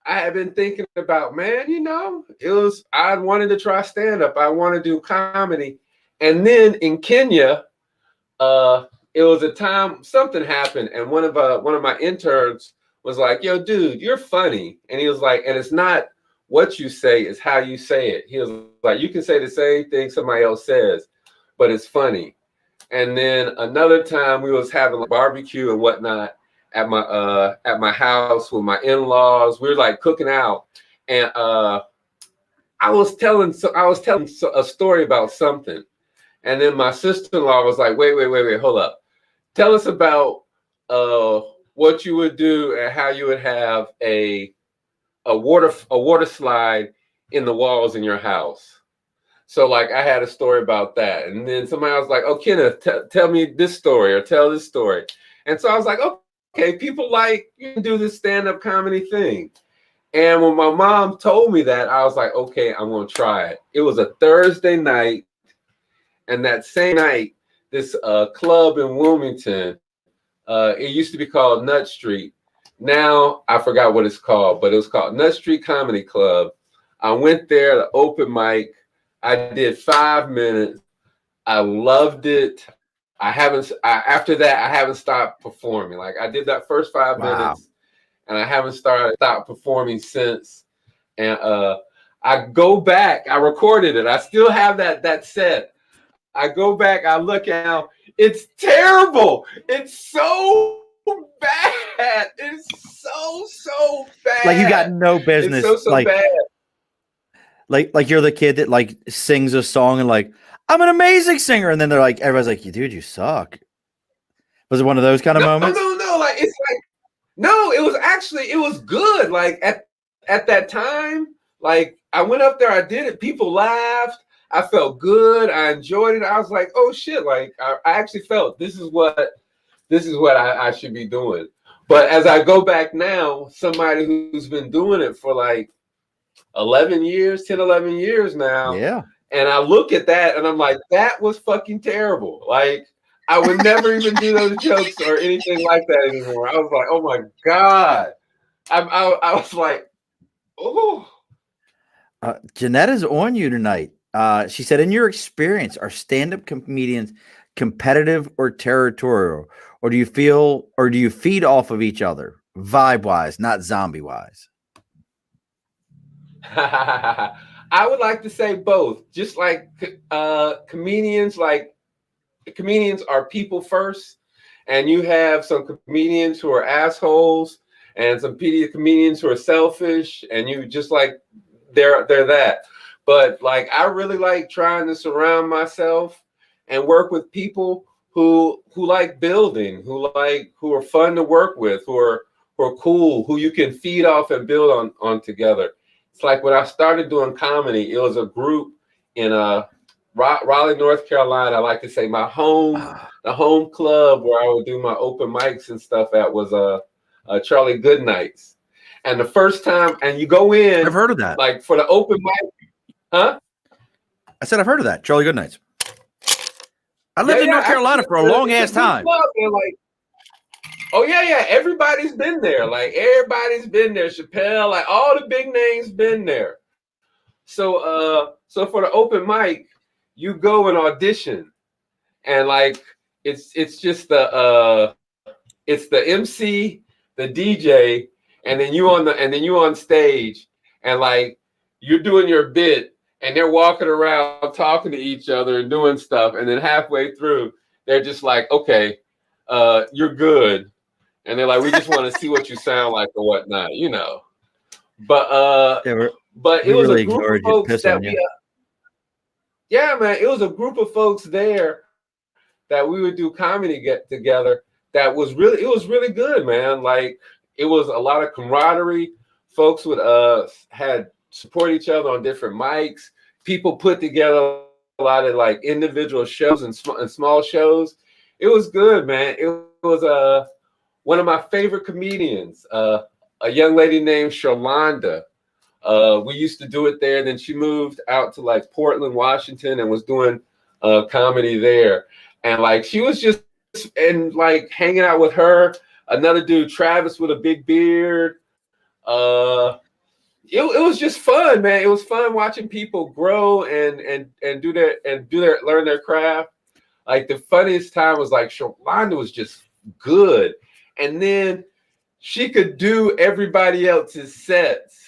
I had been thinking about, man, I wanted to try stand-up. I want to do comedy. And then in Kenya, it was a time something happened, and one of my interns was like, "Yo, dude, you're funny." And he was like, "And it's not what you say, it's how you say it." He was like, "You can say the same thing somebody else says, but it's funny." And then another time we was having a barbecue and whatnot at my house with my in-laws. We were like cooking out, and I was telling a story about something, and then my sister-in-law was like, wait, hold up. Tell us about what you would do and how you would have a water slide in the walls in your house." So like I had a story about that, and then somebody was like, "Oh, Kenneth, tell me this story or tell this story." And so I was like, "Okay, people like you can do this stand-up comedy thing." And when my mom told me that, I was like, "Okay, I'm gonna try it." It was a Thursday night, and that same night, this club in Wilmington, it used to be called Nut Street. Now I forgot what it's called, but it was called Nut Street Comedy Club. I went there, the open mic. I did 5 minutes. I loved it. After that, I haven't stopped performing. Like I did that first 5 minutes, and I haven't stopped performing since. And I go back. I recorded it. I still have that set. I go back. I look out. It's terrible. It's so bad. It's so bad. Like you got no business. It's so bad. Like you're the kid that like sings a song and like, I'm an amazing singer, and then they're like, everybody's like, dude, you suck. Was it one of those kind of moments? No. Like it's like no, it was good. Like at that time, like I went up there, I did it, people laughed, I felt good, I enjoyed it. I was like, oh shit, like I actually felt this is what I should be doing. But as I go back now, somebody who's been doing it for like 11 years now. Yeah. And I look at that and I'm like, that was fucking terrible. Like, I would never even do those jokes or anything like that anymore. I was like, oh my God. I was like, oh. Janetta's on you tonight. She said, in your experience, are stand-up comedians competitive or territorial? Or do you feed off of each other, vibe-wise, not zombie-wise? I would like to say both. Just like comedians are people first, and you have some comedians who are assholes, and some comedians who are selfish, and you just like they're that. But like I really like trying to surround myself and work with people who like building, who are fun to work with, who are cool, who you can feed off and build on together. It's like when I started doing comedy, it was a group in Raleigh, North Carolina. I like to say the home club where I would do my open mics and stuff at was Charlie Goodnight's. And the first time, and you go in, I've heard of that. Like for the open mic, huh? I said I've heard of that, Charlie Goodnight's. I lived in North Carolina for a long ass time. Like, oh yeah, everybody's been there. Like everybody's been there. Chappelle, like all the big names been there. So for the open mic, you go and audition, and like it's just the MC, the DJ, and then you on stage, and like you're doing your bit, and they're walking around talking to each other and doing stuff, and then halfway through, they're just like, okay, you're good. And they're like, we just want to see what you sound like or whatnot, you know. But but it was really a group of folks that yeah, man, it was a group of folks there that we would do comedy get together. It was really good, man. Like it was a lot of camaraderie. Folks would had support each other on different mics. People put together a lot of like individual shows and small shows. It was good, man. It was one of my favorite comedians, a young lady named Shalonda. We used to do it there. Then she moved out to like Portland, Washington, and was doing comedy there. And like she was just and like hanging out with her. Another dude, Travis, with a big beard. it was just fun, man. It was fun watching people grow and do their learn their craft. Like the funniest time was like Shalonda was just good, and then she could do everybody else's sets.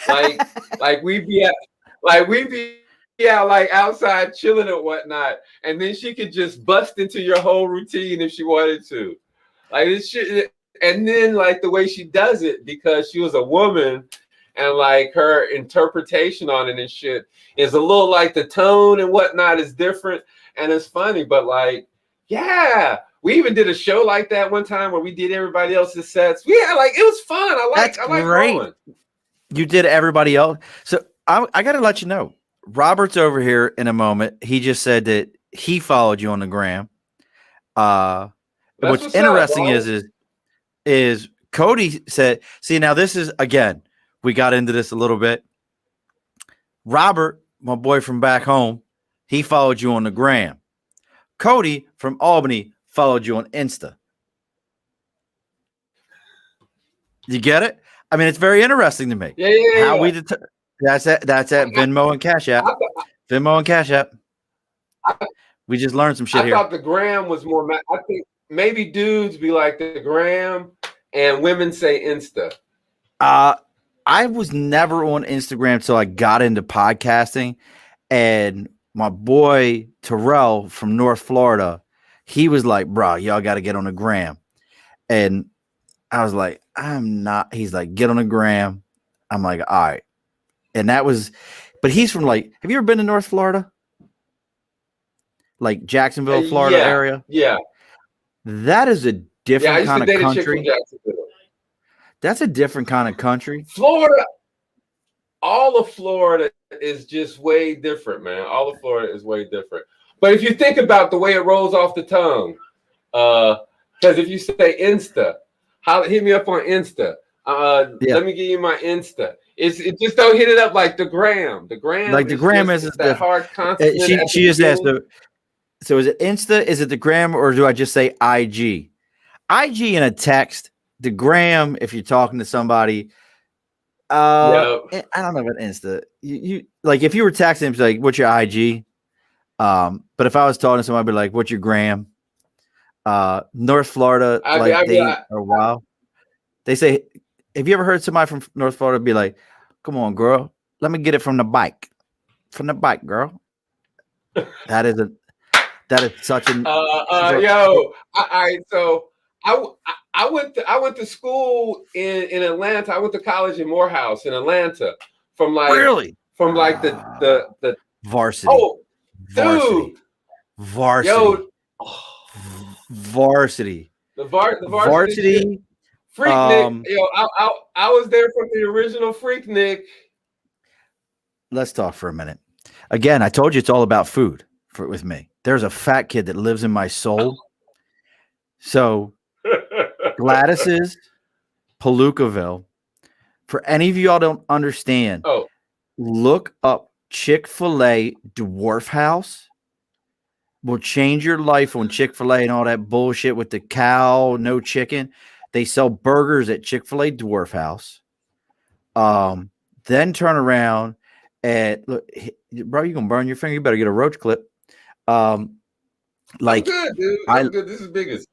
Like like we'd be at we'd be out like outside chilling or whatnot, and then she could just bust into your whole routine if she wanted to. Like this shit, and then like the way she does it because she was a woman. And like her interpretation on it and shit is a little like the tone and whatnot is different and it's funny, but like, yeah, we even did a show like that one time where we did everybody else's sets. Yeah, like it was fun. I like great. growing. You did everybody else. So I got to let you know, Robert's over here in a moment. He just said that he followed you on the gram. What's interesting is Cody said, see, now this is again. We got into this a little bit. Robert, my boy from back home, he followed you on the gram. Cody from Albany followed you on Insta. You get it? I mean, it's very interesting to me. Yeah. How we that's at Venmo and Cash App. Venmo and Cash App. We just learned some shit here. I thought the gram was more. I think maybe dudes be like the gram, and women say Insta. I was never on Instagram till I got into podcasting, and my boy Terrell from North Florida, he was like, bro, y'all got to get on the gram. And I was like, I'm not. He's like, get on the gram. I'm like, all right. And that was, but he's from like, have you ever been to North Florida? Like Jacksonville, Florida area? Yeah. That is a different kind of country. That's a different kind of country. Florida, all of Florida is just way different, man. All of Florida is way different. But if you think about the way it rolls off the tongue, because if you say Insta, hit me up on Insta. Let me give you my Insta. It just don't hit it up like the gram. The gram, like the gram is that hard consonant. She just asked. So is it Insta? Is it the gram, or do I just say IG? IG in a text. The gram, if you're talking to somebody, I don't know about Insta. You like if you were texting him, like, "What's your IG?" But if I was talking to somebody, I'd be like, "What's your gram?" North Florida, they are wild. They say, "Have you ever heard somebody from North Florida be like, come on, girl, let me get it from the bike, girl." That is such an So I went to school in Atlanta. I went to college in Morehouse in Atlanta from like the varsity. Oh, varsity. Dude, varsity. Yo, varsity. The varsity. Freaknik. Yo, I was there from the original Freaknik. Let's talk for a minute. Again, I told you it's all about food with me. There's a fat kid that lives in my soul. So Gladys's Palookaville. For any of y'all don't understand, look up Chick-fil-A Dwarf House. Will change your life on Chick-fil-A and all that bullshit with the cow, no chicken. They sell burgers at Chick-fil-A Dwarf House. Then turn around and look, bro, you're gonna burn your finger. You better get a roach clip. Like I'm good, dude. I'm good. This is biggest.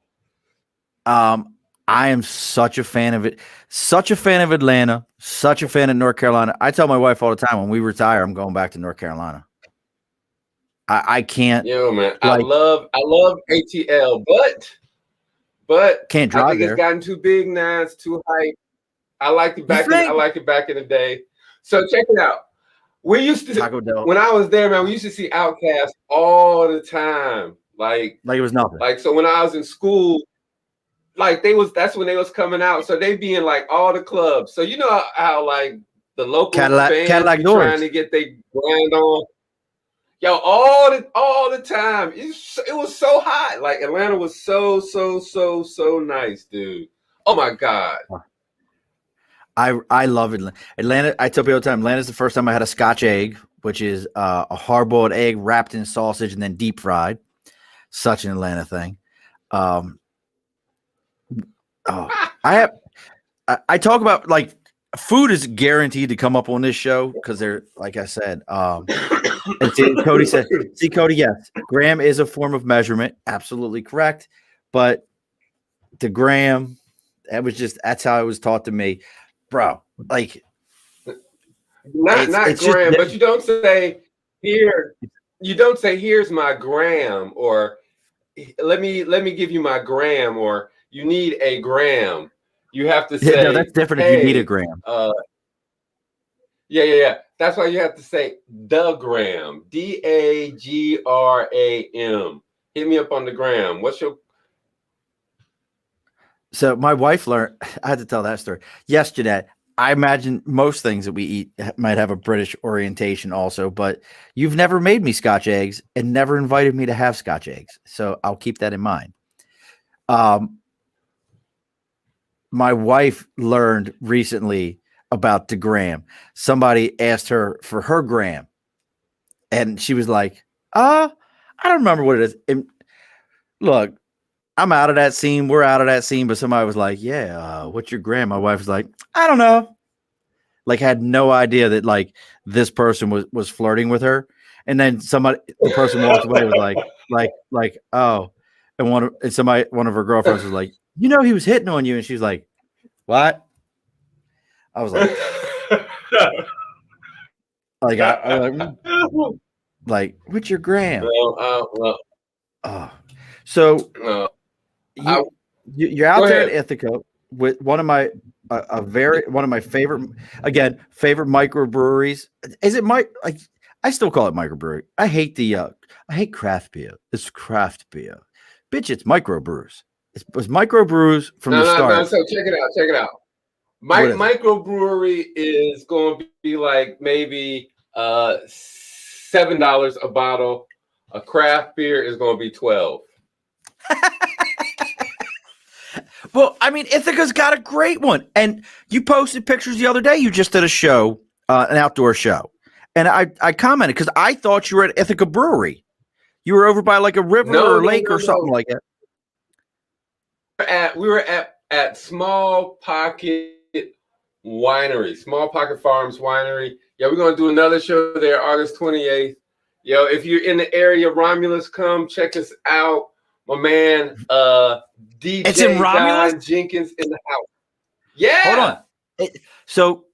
I am such a fan of it. Such a fan of Atlanta. Such a fan of North Carolina. I tell my wife all the time, when we retire, I'm going back to North Carolina. I can't. Yo, man. Like, I love ATL, but can't drive I think there. It's gotten too big now. It's too hype. I like it back in the day. So check it out. We used to when I was there, man. We used to see Outkast all the time, like it was nothing. Like so, when I was in school, like that's when they was coming out. So they be in like all the clubs. So you know how like the local bands be trying to get their brand on. Yo, all the time. It was so hot. Like Atlanta was so nice, dude. Oh my God. I love Atlanta. Atlanta, I tell people all the time, Atlanta's the first time I had a Scotch egg, which is a hard-boiled egg wrapped in sausage and then deep fried. Such an Atlanta thing. I talk about like food is guaranteed to come up on this show because they're, like I said, and Cody said, see, Cody, yes, gram is a form of measurement. Absolutely correct. But the gram, that's how it was taught to me, bro. Like, not gram, but you don't say here. You don't say here's my gram, or let me give you my gram, or you need a gram. You have to say, no, that's different. Hey, if you need a gram. Yeah. That's why you have to say the gram. DAGRAM. Hit me up on the gram. What's your? So my wife learned. I had to tell that story. Yes, Jeanette. I imagine most things that we eat might have a British orientation also, but you've never made me Scotch eggs and never invited me to have Scotch eggs. So I'll keep that in mind. My wife learned recently about the gram. Somebody asked her for her gram and she was like, I don't remember what it is. And look, I'm out of that scene. We're out of that scene. But somebody was like, yeah, what's your gram? My wife was like, I don't know. Like, had no idea that like this person was flirting with her. And then the person walked away was like, oh, and one of her girlfriends was like, he was hitting on you. And she's like, what? I was like, like, what's your gram? So you're out there at Ithaca with one of my favorite microbreweries. Is it I still call it microbrewery. I hate craft beer. It's craft beer. Bitch, it's microbrews. It was microbrews from the start. No, so check it out. Microbrewery is going to be like maybe $7 a bottle. A craft beer is going to be $12. Well, I mean, Ithaca's got a great one. And you posted pictures the other day. You just did a show, an outdoor show. And I commented because I thought you were at Ithaca Brewery. You were over by like a river or lake or something like that. We were at Small Pocket Winery, Small Pocket Farms Winery. Yeah, we're going to do another show there August 28th. Yo, if you're in the area, Romulus, come check us out. My man, DJ it's in Romulus? Don Jenkins in the house. Yeah. Hold on. So,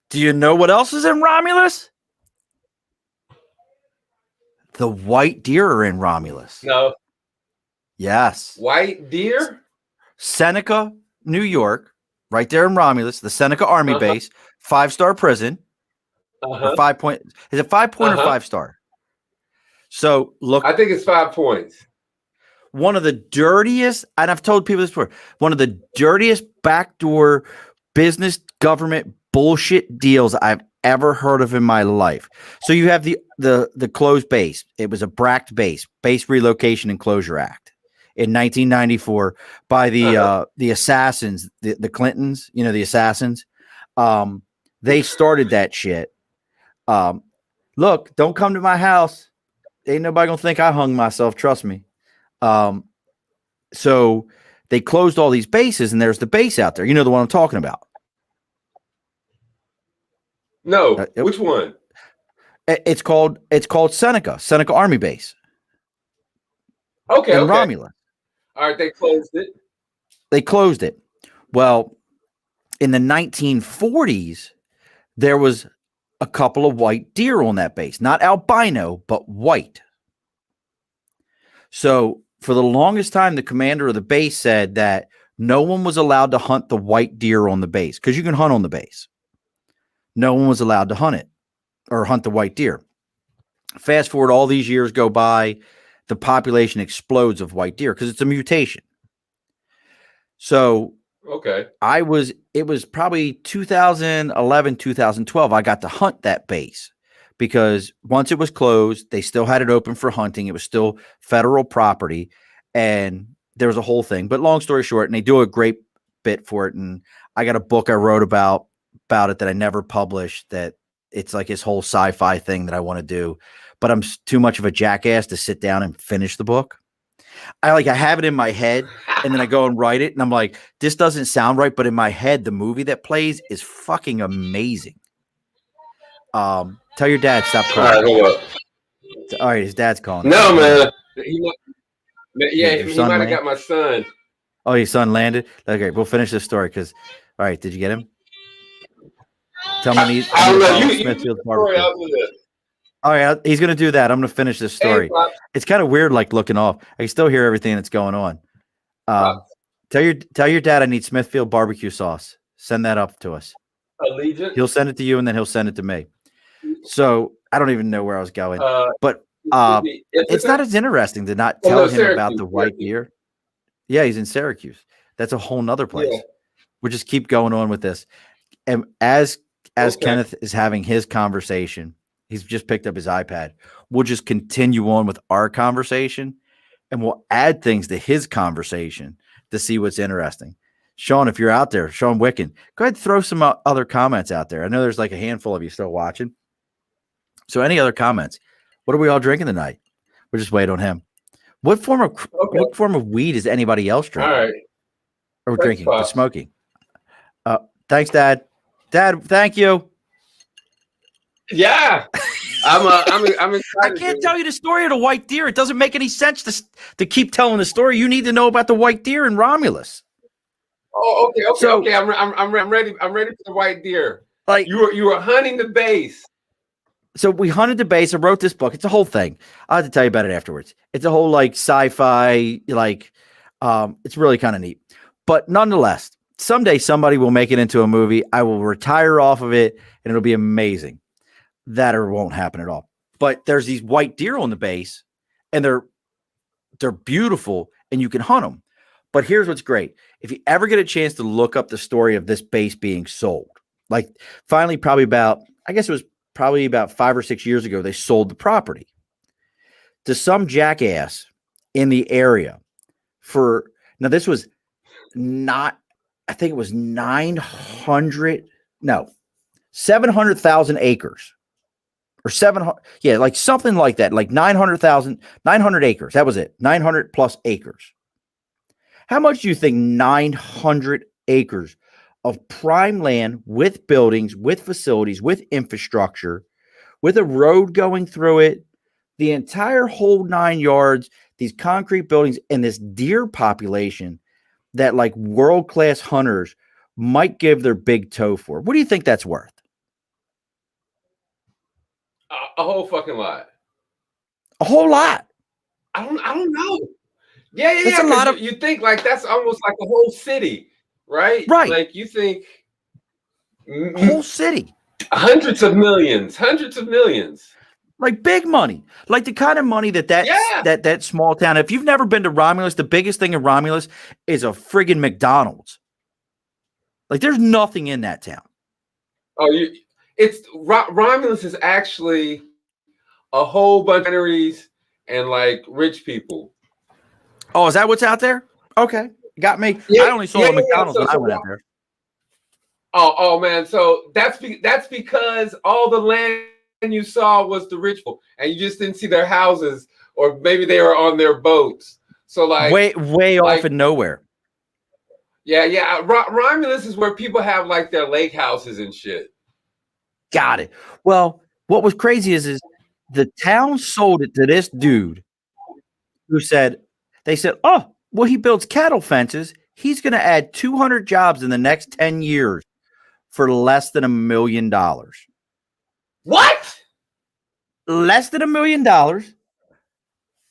do you know what else is in Romulus? The white deer are in Romulus. No. Yes. White deer? Seneca, New York, right there in Romulus, the Seneca Army base, 5-star prison. 5 point. Is it 5 point or 5-star? So look, I think it's 5 points. One of the dirtiest, and I've told people this before, one of the dirtiest backdoor business government bullshit deals I've ever heard of in my life. So you have the closed base. It was a BRACT base Relocation and Closure Act in 1994 by the assassins, the Clintons, the assassins. They started that shit. Look, don't come to my house. Ain't nobody gonna think I hung myself. Trust me. So they closed all these bases, and there's the base out there. You know the one I'm talking about. No, which one? It's called Seneca Army Base. Okay, in Romulus. All right, they closed it. They closed it. Well, in the 1940s, there was a couple of white deer on that base, not albino, but white. So for the longest time, the commander of the base said that no one was allowed to hunt the white deer on the base because you can hunt on the base. No one was allowed to hunt it or hunt the white deer. Fast forward, all these years go by, the population explodes of white deer because it's a mutation. So it was probably 2011, 2012. I got to hunt that base because once it was closed, they still had it open for hunting. It was still federal property and there was a whole thing, but long story short, and they do a great bit for it. And I got a book I wrote about it that I never published, that it's like this whole sci-fi thing that I want to do, but I'm too much of a jackass to sit down and finish the book. I have it in my head, and then I go and write it, and I'm like, this doesn't sound right, but in my head, the movie that plays is fucking amazing. Tell your dad stop All crying. right, hold up. All right, his dad's calling. No, Hang on. man. Your He son might have landed? got my son. Oh, your son landed? Okay, we'll finish this story because, all right, did you get him? Tell him I need I don't to know. follow You do Smithfield's the story. barbecue. I'll do this. All right, he's going to do that. I'm going to finish this Hey, story. It's kind of weird, like looking off. I can still hear everything that's going on. Pops. Tell your dad I need Smithfield barbecue sauce. Send that up to us. Allegiant. He'll send it to you, and then he'll send it to me. So I don't even know where I was going, but it's not as interesting to not tell him about the white deer. Yeah, he's in Syracuse. That's a whole nother place. Yeah. We'll just keep going on with this. And as Okay. Kenneth is having his conversation, he's just picked up his iPad. We'll just continue on with our conversation, and we'll add things to his conversation to see what's interesting. Sean, if you're out there, Sean Wicken, go ahead and throw some other comments out there. I know there's like a handful of you still watching. So any other comments? What are we all drinking tonight? We'll just wait on him. What form of weed is anybody else drinking? All right. Or drinking, the smoking. Thanks, Dad. Dad, thank you. Yeah. I'm excited. I can't tell you the story of the white deer. It doesn't make any sense to keep telling the story. You need to know about the white deer in Romulus. Oh, okay. I'm ready. I'm ready for the white deer. Like you were hunting the base. So we hunted the base. I wrote this book. It's a whole thing. I'll have to tell you about it afterwards. It's a whole like sci-fi, it's really kind of neat. But nonetheless, someday somebody will make it into a movie. I will retire off of it and it'll be amazing. That or won't happen at all. But there's these white deer on the base and they're beautiful and you can hunt them. But here's what's great. If you ever get a chance to look up the story of this base being sold, like finally I guess it was probably about 5 or 6 years ago, they sold the property to some jackass in the area now this was not, I think it was 700,000 acres or 700. Yeah. Like something like that, like 900 acres. That was it. 900 plus acres. How much do you think 900 acres of prime land with buildings, with facilities, with infrastructure, with a road going through it, the entire whole 9 yards, these concrete buildings, and this deer population that like world-class hunters might give their big toe for? What do you think that's worth? A whole fucking lot. A whole lot. I don't know. Yeah. That's a lot of. You think like that's almost like a whole city, right? Right. Like you think a whole city. Hundreds of millions. Like big money, like the kind of money that small town. If you've never been to Romulus, the biggest thing in Romulus is a friggin' McDonald's. Like there's nothing in that town. Oh, Romulus is actually a whole bunch of wineries and like rich people. Oh, is that what's out there? Okay, got me. Yeah, I only saw a McDonald's when I went out there. Oh man, so that's because all the land you saw was the rich people, and you just didn't see their houses, or maybe they were on their boats. So like way off in nowhere. Yeah. Romulus is where people have like their lake houses and shit. Got it. Well, what was crazy is the town sold it to this dude who they said, oh, well, he builds cattle fences. He's going to add 200 jobs in the next 10 years for less than $1 million. What? Less than $1 million.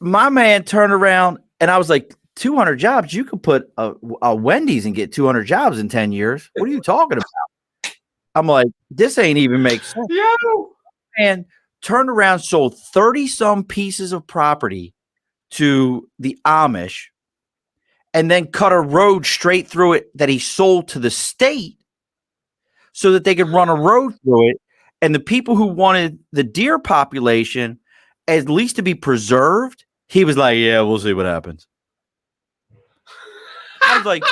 My man turned around and I was like, 200 jobs? You could put a Wendy's and get 200 jobs in 10 years. What are you talking about? I'm like, this ain't even make sense. Yo. And turned around, sold 30 some pieces of property to the Amish and then cut a road straight through it that he sold to the state so that they could run a road through it. And the people who wanted the deer population at least to be preserved, he was like, yeah, we'll see what happens. I was like,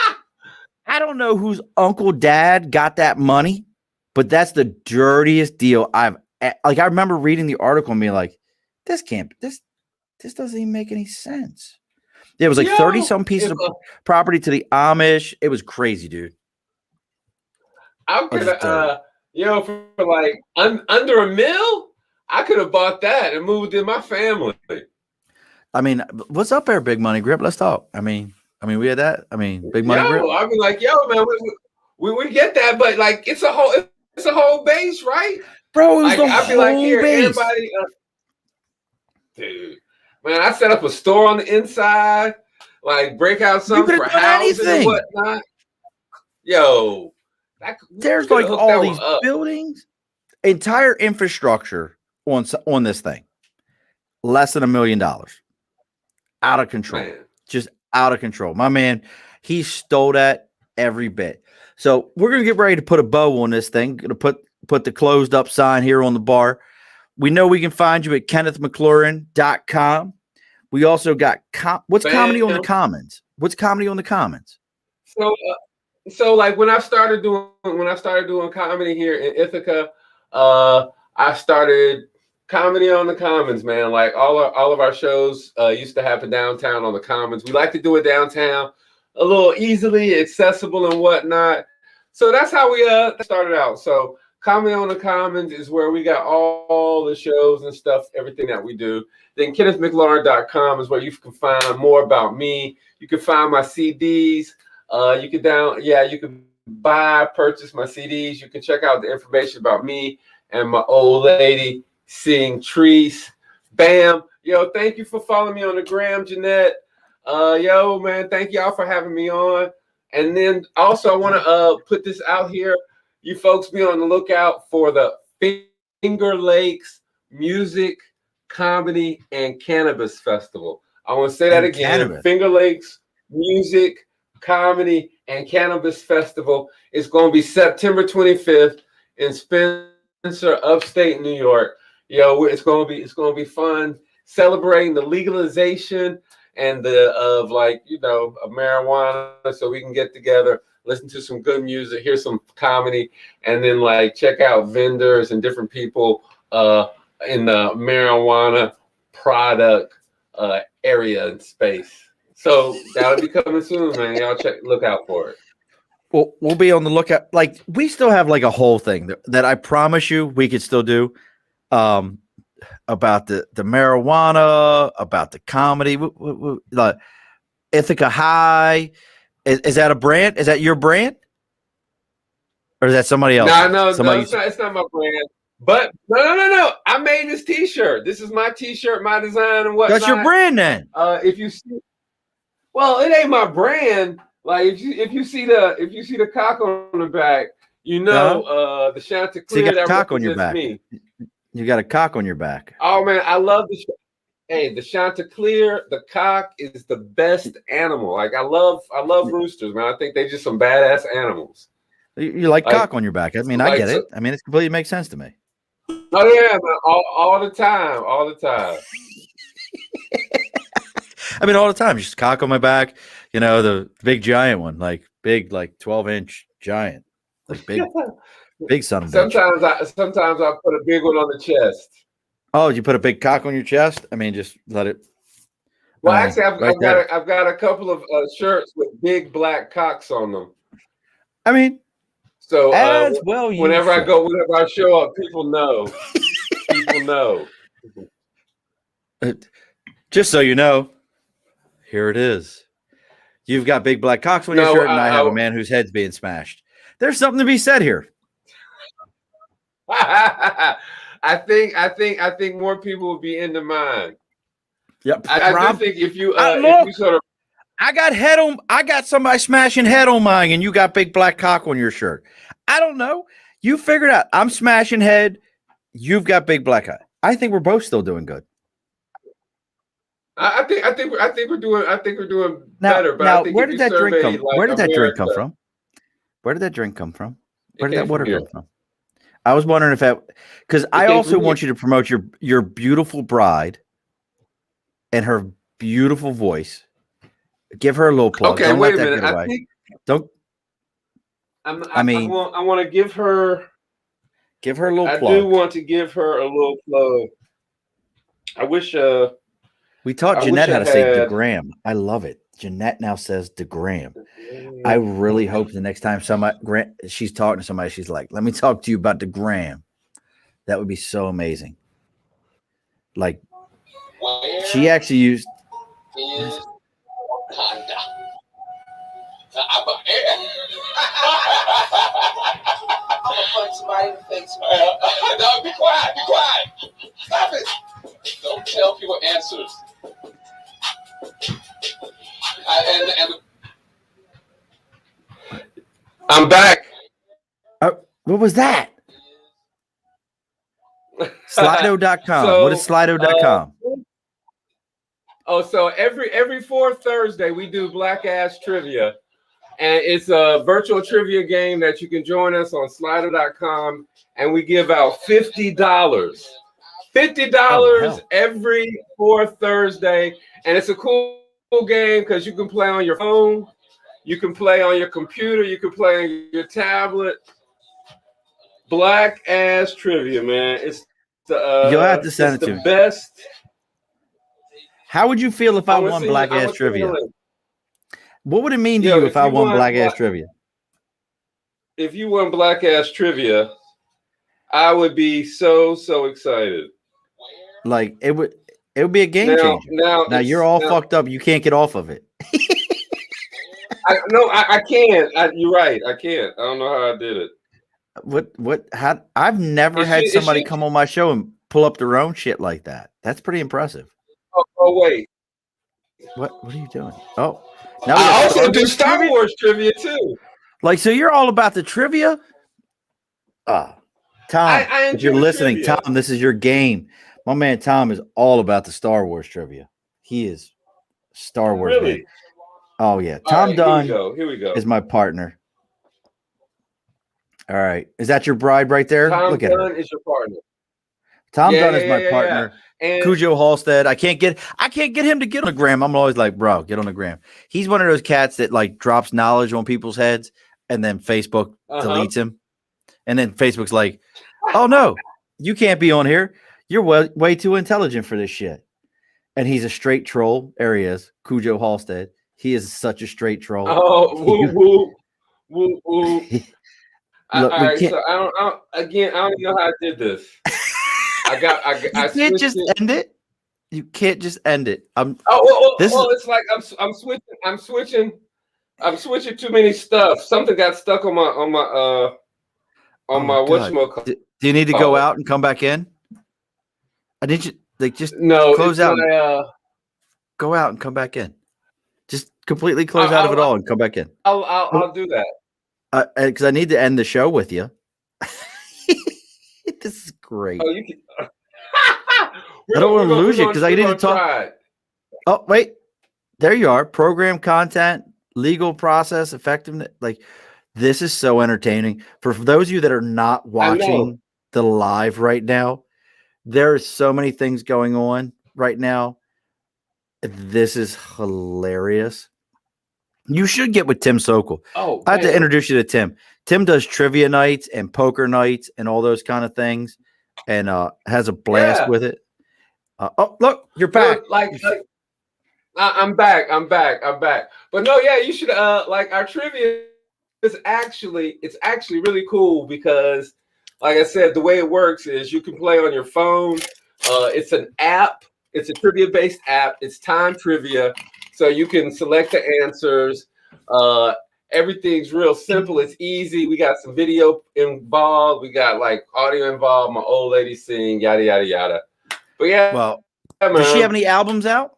I don't know whose uncle dad got that money, but that's the dirtiest deal I remember reading the article and being like, this doesn't even make any sense. It was like 30 Yo, some pieces if of property to the Amish. It was crazy, dude. I Oh, could just dirty. for like under a mil, I could have bought that and moved in my family. I mean, what's up there, Big Money Grip? Let's talk. I mean, we had that. I mean, Big Money Grip. I'd be like, yo, man, we get that, but like it's a whole base, right? Bro, it was Like the I'd be like, whole here, base. everybody, dude, man, I set up a store on the inside, like break out You something could for have done housing and anything. whatnot. Yo, There's could have like hooked all that these one up. buildings, entire infrastructure on this thing. Less than $1 million. Out of control. Man. Just out of control. My man, he stole that every bit. So we're gonna get ready to put a bow on this thing. Gonna put the closed up sign here on the bar. We know we can find you at KennethMcLaurin.com. We also got what's comedy on the commons? What's comedy on the commons? So like when I started doing comedy here in Ithaca, I started comedy on the commons, man. Like all of our shows used to happen downtown on the commons. We like to do it downtown, a little easily accessible and whatnot. So that's how we started out. So comedy on the commons is where we got all the shows and stuff, everything that we do. Then KennethMcLaurin.com is where you can find more about me. You can find my CDs. You can purchase my CDs. You can check out the information about me and my old lady seeing trees. Bam. Yo, thank you for following me on the gram, Jeanette. Yo, man, thank y'all for having me on. And then also I want to put this out here. You folks be on the lookout for the Finger Lakes Music, Comedy, and Cannabis Festival. I want to say that again. Cannabis. Finger Lakes Music, Comedy, and Cannabis Festival is going to be September 25th in Spencer, upstate New York. Yo, it's going to be fun celebrating the legalization and of marijuana, so we can get together, listen to some good music, hear some comedy, and then like check out vendors and different people in the marijuana product area and space. So that'll be coming soon, man. Y'all look out for it. Well, we'll be on the lookout. Like we still have like a whole thing that I promise you we could still do. About the marijuana, about the comedy, the Ithaca High. Is that a brand? Is that your brand? Or is that somebody else? No, it's not my brand. But no. I made this T-shirt. This is my T-shirt, my design, and whatnot. That's your brand, then. If you see, well, it ain't my brand. Like if you see the cock on the back, the Chanticleer. So you got a cock on your back. Me. You got a cock on your back. Oh man, I love the Chanticleer. The cock is the best animal. Like I love roosters, man. I think they're just some badass animals. You like cock on your back. I mean, I get it. I mean, it completely makes sense to me. Oh yeah, man. All the time. I mean, all the time. Just cock on my back. The big giant one, like big, like 12-inch giant, like big. Big son of a bitch. Sometimes I put a big one on the chest. Oh, you put a big cock on your chest? I mean, just let it. Well, actually, I've got a couple of shirts with big black cocks on them. I mean, so whenever I show up, people know. People know. Just so you know, here it is. You've got big black cocks on your shirt, and I have a man whose head's being smashed. There's something to be said here. I think more people will be into mine. Yep. I do think if you sort of, I got somebody smashing head on mine, and you got big black cock on your shirt. I don't know. You figured out. I'm smashing head. You've got big black cock. I think we're both still doing good. I think we're doing better. But now, I think where did that drink come? Where did that drink come from? Where did that drink come from? Where did that water come from? I was wondering if that, because I also want you to promote your beautiful bride and her beautiful voice. Give her a little plug. Okay, wait a minute. I want to give her. Give her a little plug. I do want to give her a little plug. I wish We taught I wish Jeanette how I to say had. DeGram. I love it. Jeanette now says DeGram. I really hope the next time she's talking to somebody, she's like, "Let me talk to you about DeGram." That would be so amazing. Like, she actually used. Is Wakanda. I'm gonna punch somebody in the face. No, be quiet, be quiet. Stop it. Don't tell people answers. And I'm back. What was that? Slido.com. So, What is Slido.com? So every fourth Thursday we do Black Ass Trivia, and it's a virtual trivia game that you can join us on Slido.com, and we give out $50. $50 every fourth Thursday, and it's a cool game because you can play on your phone, you can play on your computer, you can play on your tablet. Black Ass Trivia, man. It's the You'll have to send it to me. Best. How would you feel if I won Black Ass Trivia? What would it mean to you if I won Black Ass Trivia? If you won Black Ass Trivia, I would be so excited. Like it would be a game changer. Now you're all fucked up. You can't get off of it. I can't. You're right. I can't. I don't know how I did it. I've never had somebody come on my show and pull up their own shit like that. That's pretty impressive. Oh wait. What are you doing? Oh, now I also do Star Wars trivia too. Like, so you're all about the trivia? Tom, if you're listening, trivia. Tom, this is your game. My man Tom is all about the Star Wars trivia. He is Star Wars. Really? Man. Oh yeah. Tom Dunn here we go. Is my partner. All right. Is that your bride right there? Tom Dunn is your partner. Tom Dunn is my partner. Yeah. And Cujo Halstead. I can't get him to get on the gram. I'm always like, bro, get on the gram. He's one of those cats that like drops knowledge on people's heads and then Facebook deletes him. And then Facebook's like, oh no, you can't be on here. You're way too intelligent for this shit. And he's a straight troll. There he is, Cujo Halstead. He is such a straight troll. Oh, woo. Look, so I don't know how I did this. You can't just end it. You can't just end it. It's like I'm switching too many stuff. Something got stuck on my whatchamacallit. Do you need to go out and come back in? I need you just close out. Go out and come back in. Just completely close out of it all and come back in. I'll do that. Because I need to end the show with you. This is great. Oh, you can. I don't want to lose you because I need to talk. Oh, wait. There you are. Program content, legal process, effectiveness. Like, this is so entertaining. For those of you that are not watching the live right now, there are so many things going on right now. This is hilarious. You should get with Tim Sokol. Oh, I have to introduce you to Tim. Tim does trivia nights and poker nights and all those kind of things, and has a blast with it. Look, you're back. I'm back. But no, yeah, you should like our trivia is actually really cool because, like I said, the way it works is you can play on your phone. It's an app. It's a trivia-based app. It's time trivia, so you can select the answers. Everything's real simple. It's easy. We got some video involved. We got like audio involved. My old lady sing, yada yada yada. But yeah, well, does she have any albums out?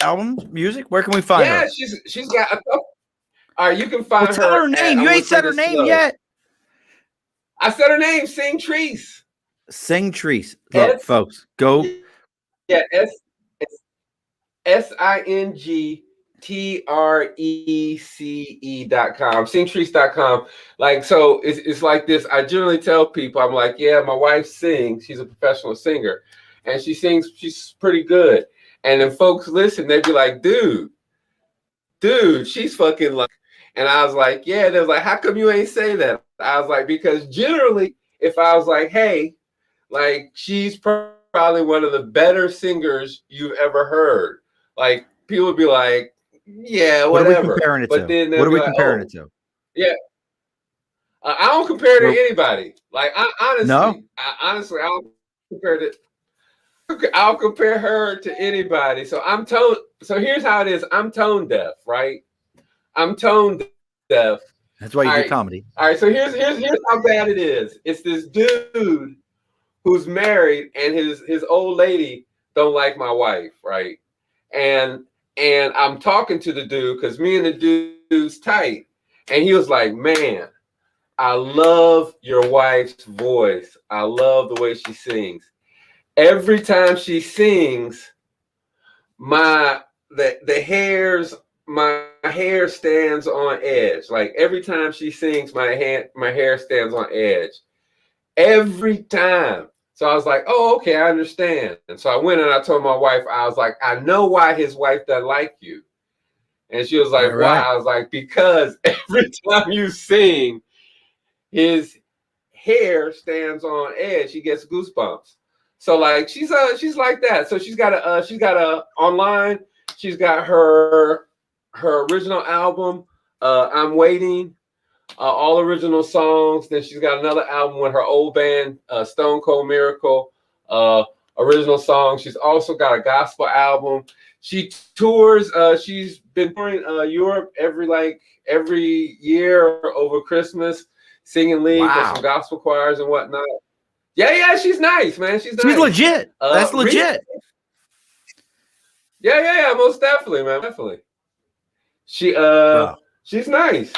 Albums, music? Where can we find her? Yeah, she's got a couple. All right, you can find her. Tell her name. You ain't said her name yet. I said her name. Sing Treese. Sing Treese. Look, folks, go. Yeah, SINGTRECE.com, singtreese.com. Like, so it's like this. I generally tell people, I'm like, yeah, my wife sings. She's a professional singer, and she sings. She's pretty good. And then folks listen, they'd be like, dude, she's fucking like. And I was like, yeah. They was like, how come you ain't say that? I was like, because generally, if I was like, hey, like she's probably one of the better singers you've ever heard. Like people would be like, yeah, What are we whatever. comparing it But to? then What are they'll be we like, comparing oh, it to? yeah. I don't compare Well, to anybody. Like no. honestly, I don't compare to. I'll compare her to anybody. So I'm tone. So here's how it is. I'm tone deaf, right? I'm tone deaf. That's why you All do right. comedy. All right. So here's how bad it is. It's this dude who's married, and his old lady don't like my wife, right? And I'm talking to the dude because me and the dude's tight, and he was like, "Man, I love your wife's voice. I love the way she sings. Every time she sings, the hairs my hair stands on edge. Like every time she sings, my hair stands on edge. Every time." So I was like, "Oh, okay, I understand." And so I went and I told my wife, I was like, "I know why his wife doesn't like you." And she was like, All "Why?" right. I was like, "Because every time you sing, his hair stands on edge. He gets goosebumps." So like she's like that. So she's got a online. She's got her original album, I'm Waiting, all original songs. Then she's got another album with her old band, Stone Cold Miracle, original songs. She's also got a gospel album. She tours. She's been touring Europe every year over Christmas, singing lead for some Wow. gospel choirs and whatnot. Yeah, she's nice, man. She's She's nice. legit. That's legit. Yeah, most definitely, man. Definitely. Bro. She's nice.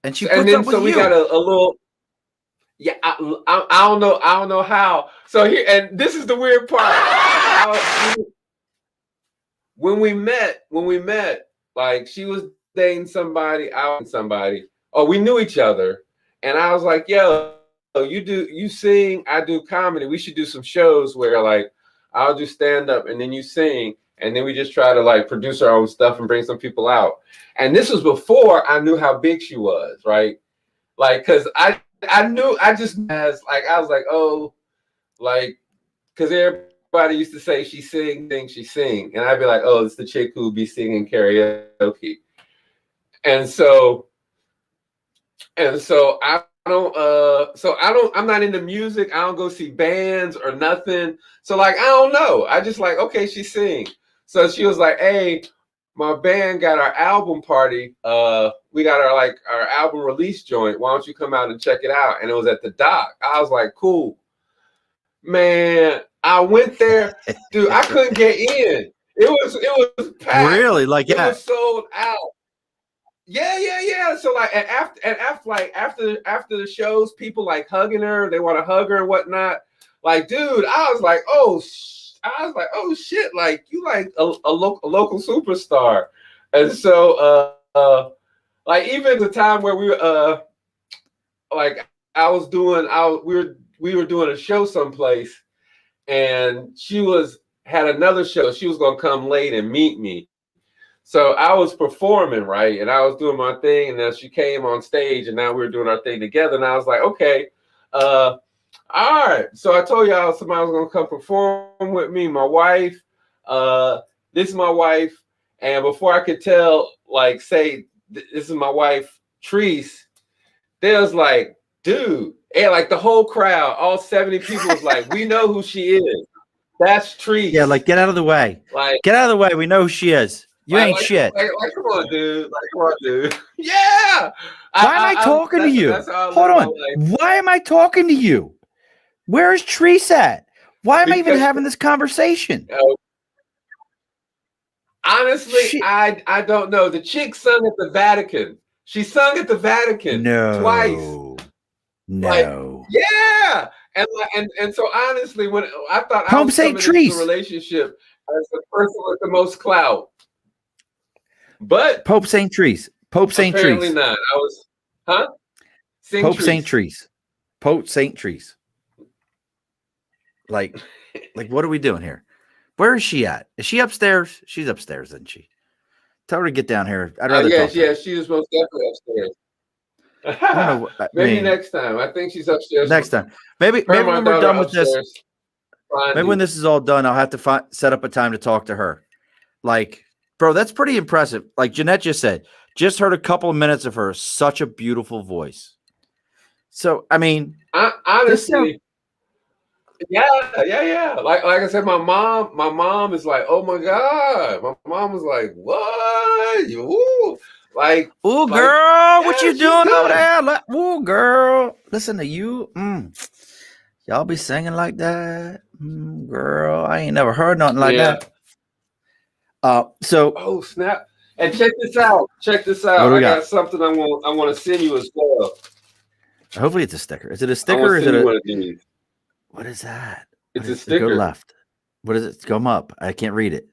And she And puts then up with we you. got a little. Yeah, I don't know how. So here, and this is the weird part. When we met, like she was dating somebody, I was somebody. Oh, we knew each other, and I was like, "Yo, you sing, I do comedy. We should do some shows where like I'll do stand up and then you sing, and then we just try to like produce our own stuff and bring some people out." And this was before I knew how big she was, right? Like, because I knew, I just as like I was like, oh, like, because everybody used to say she sing, and I'd be like, oh, it's the chick who be singing karaoke. And so I'm not into music. I don't go see bands or nothing. So like I don't know. I just like, okay, she sing. So she was like, hey, my band got our album party. We got our album release joint. Why don't you come out and check it out? And it was at the dock. I was like, cool. Man, I went there, dude. I couldn't get in. It was packed. Really? Like, it yeah. was sold out. Yeah. So like, and after the shows, people like hugging her. They want to hug her and whatnot. Like, dude, I was like, oh shit, like you like a local superstar. And so like even the time where we like we were doing a show someplace, and she had another show. She was gonna come late and meet me. So I was performing, right? And I was doing my thing, and then she came on stage, and now we were doing our thing together. And I was like, okay, all right. So I told y'all somebody was gonna come perform with me. My wife, this is my wife. And before I could say this is my wife, Treese, there was like, dude, and like the whole crowd, all 70 people was like, we know who she is. That's Treese. Yeah, like get out of the way. Like, get out of the way. We know who she is. You ain't shit. Like, come on, dude. Like, come on, dude. Yeah. Why am I talking to you? Hold on. Why am I talking to you? Where is Treese at? Why am I even having this conversation? Honestly, I don't know. The chick sung at the Vatican. She sung at the Vatican twice. No. Like, yeah. And so honestly, when I thought I was coming into a relationship as the person with the most clout. But Pope St. Treese. Pope St. Treese. Apparently not. I was, huh? Pope St. Treese. Pope St. Treese. Like, what are we doing here? Where is she at? Is she upstairs? She's upstairs, isn't she? Tell her to get down here. I'd rather talk to her. She is most definitely upstairs. Maybe next time. I think she's upstairs. Next time. Maybe when we're done with this. Maybe when this is all done, I'll have to set up a time to talk to her. Like, bro, that's pretty impressive. Like Jeanette just said, just heard a couple of minutes of her. Such a beautiful voice. So, I mean, honestly, yeah. Like I said, my mom is like, oh my God. My mom was like, what? Ooh. Like, ooh, girl, yeah, what you doing over there? Like, ooh, girl, listen to you. Y'all be singing like that, girl. I ain't never heard nothing like that. So, oh snap! And check this out. I got something I want to send you as well. Hopefully, it's a sticker. Is it a sticker? Or is it one of these. What is that? It's a sticker. Go left. What is it? Come up. I can't read it.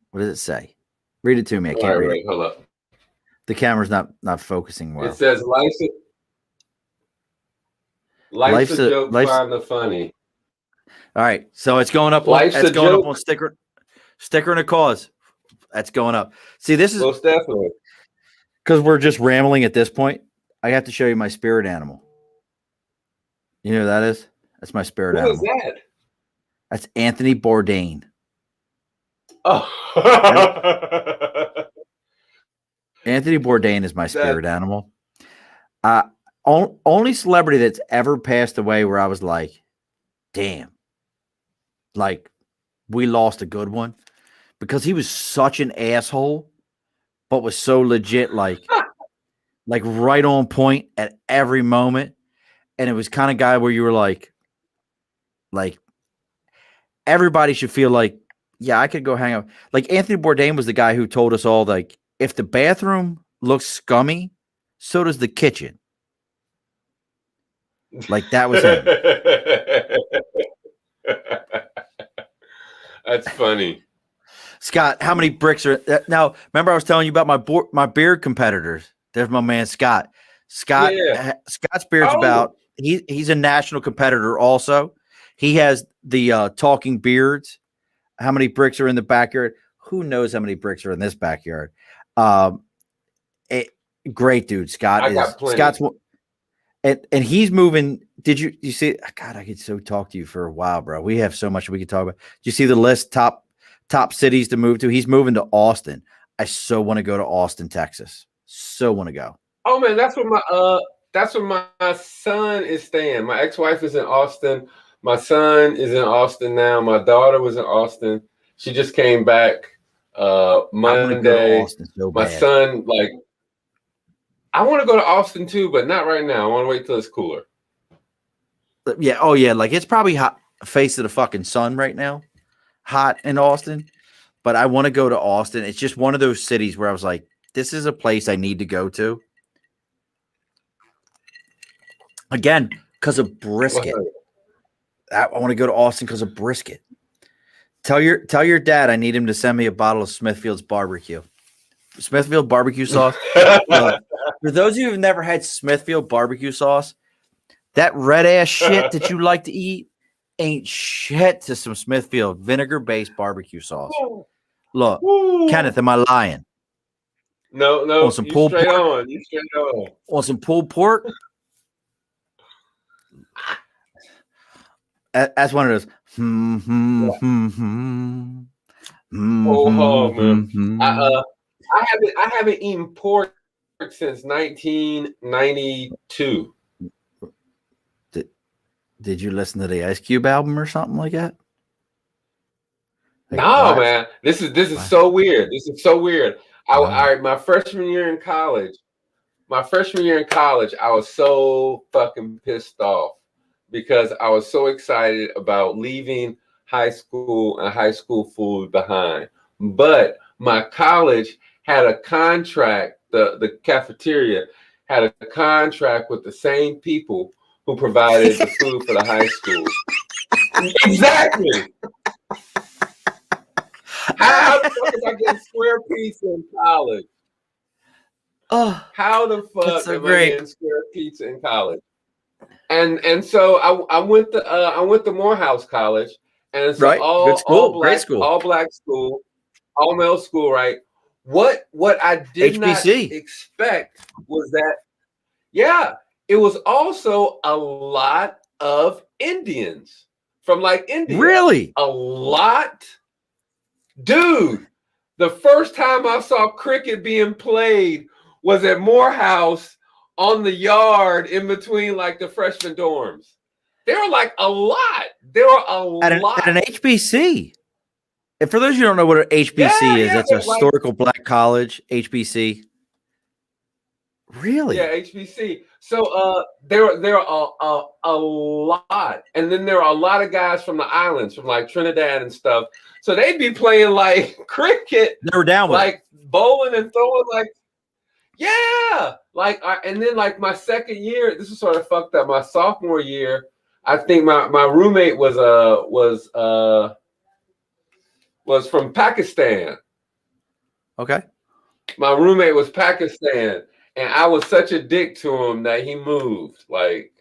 What does it say? Read it to me. I can't read it. Hold up. The camera's not focusing well. It says life's a joke, find the funny. All right, so it's going up. It's going up on sticker and a cause. That's going up. See, this is most definitely because we're just rambling at this point. I have to show you my spirit animal. You know who that is? That's my spirit animal. Who is that? That's Anthony Bourdain. Oh. Anthony Bourdain is my spirit animal. Only celebrity that's ever passed away where I was like, damn, like we lost a good one, because he was such an asshole, but was so legit, like right on point at every moment. And it was kind of guy where you were like everybody should feel like, yeah, I could go hang out. Like Anthony Bourdain was the guy who told us all, like, if the bathroom looks scummy, so does the kitchen. Like that was him. That's funny. Scott, how many bricks are now? Remember I was telling you about my beard competitors. There's my man Scott. Scott's beard's about he's a national competitor also. He has the talking beards. How many bricks are in the backyard? Who knows how many bricks are in this backyard? Great dude, Scott is. Scott's and he's moving. Did you see? God, I could so talk to you for a while, bro. We have so much we could talk about. Did you see the list top cities to move to? He's moving to Austin. I so want to go to Austin, Texas. So want to go. Oh man, that's where my son is staying. My ex-wife is in Austin. My son is in Austin now. My daughter was in Austin. She just came back Monday. My son, like, I want to go to Austin too, but not right now. I want to wait till it's cooler. Yeah. Oh yeah. Like it's probably hot face of the fucking sun right now. Hot in Austin. But I want to go to Austin. It's just one of those cities where I was like, this is a place I need to go to. Again, because of brisket. I want to go to Austin because of brisket. Tell your dad I need him to send me a bottle of Smithfield's barbecue. Smithfield barbecue sauce. For those of you who've never had Smithfield barbecue sauce, that red ass shit that you like to eat ain't shit to some Smithfield vinegar-based barbecue sauce. Look, Kenneth, am I lying? No. On some pulled pork? You straight on. On some pulled pork? That's one of those. Oh man, I haven't eaten pork since 1992. Did you listen to the Ice Cube album or something like that? Like, no, man. This is so weird. This is so weird. My freshman year in college, I was so fucking pissed off because I was so excited about leaving high school and high school food behind. But my college had a contract, the cafeteria had a contract with the same people who provided the food for the high school. Exactly. How the fuck am I getting square pizza in college? Oh, how the fuck so am I getting square pizza in college? And so I went to Morehouse College, and so all black school, all male school, right? What I did not expect was that, yeah, it was also a lot of Indians. from like India. Really? A lot, dude. The first time I saw cricket being played was at Morehouse on the yard in between like the freshman dorms. There were like a lot. There were a lot at an HBC. And for those of you who don't know what an HBC is, that's a historical black college. HBC. Really? Yeah, HBC. So there are a lot, and then there are a lot of guys from the islands, from like Trinidad and stuff. So they'd be playing like cricket. They were down with like bowling and throwing like, yeah, like and then like my second year, this was sort of fucked up. My sophomore year, I think my roommate was from Pakistan. Okay. My roommate was Pakistan. And I was such a dick to him that he moved. Like,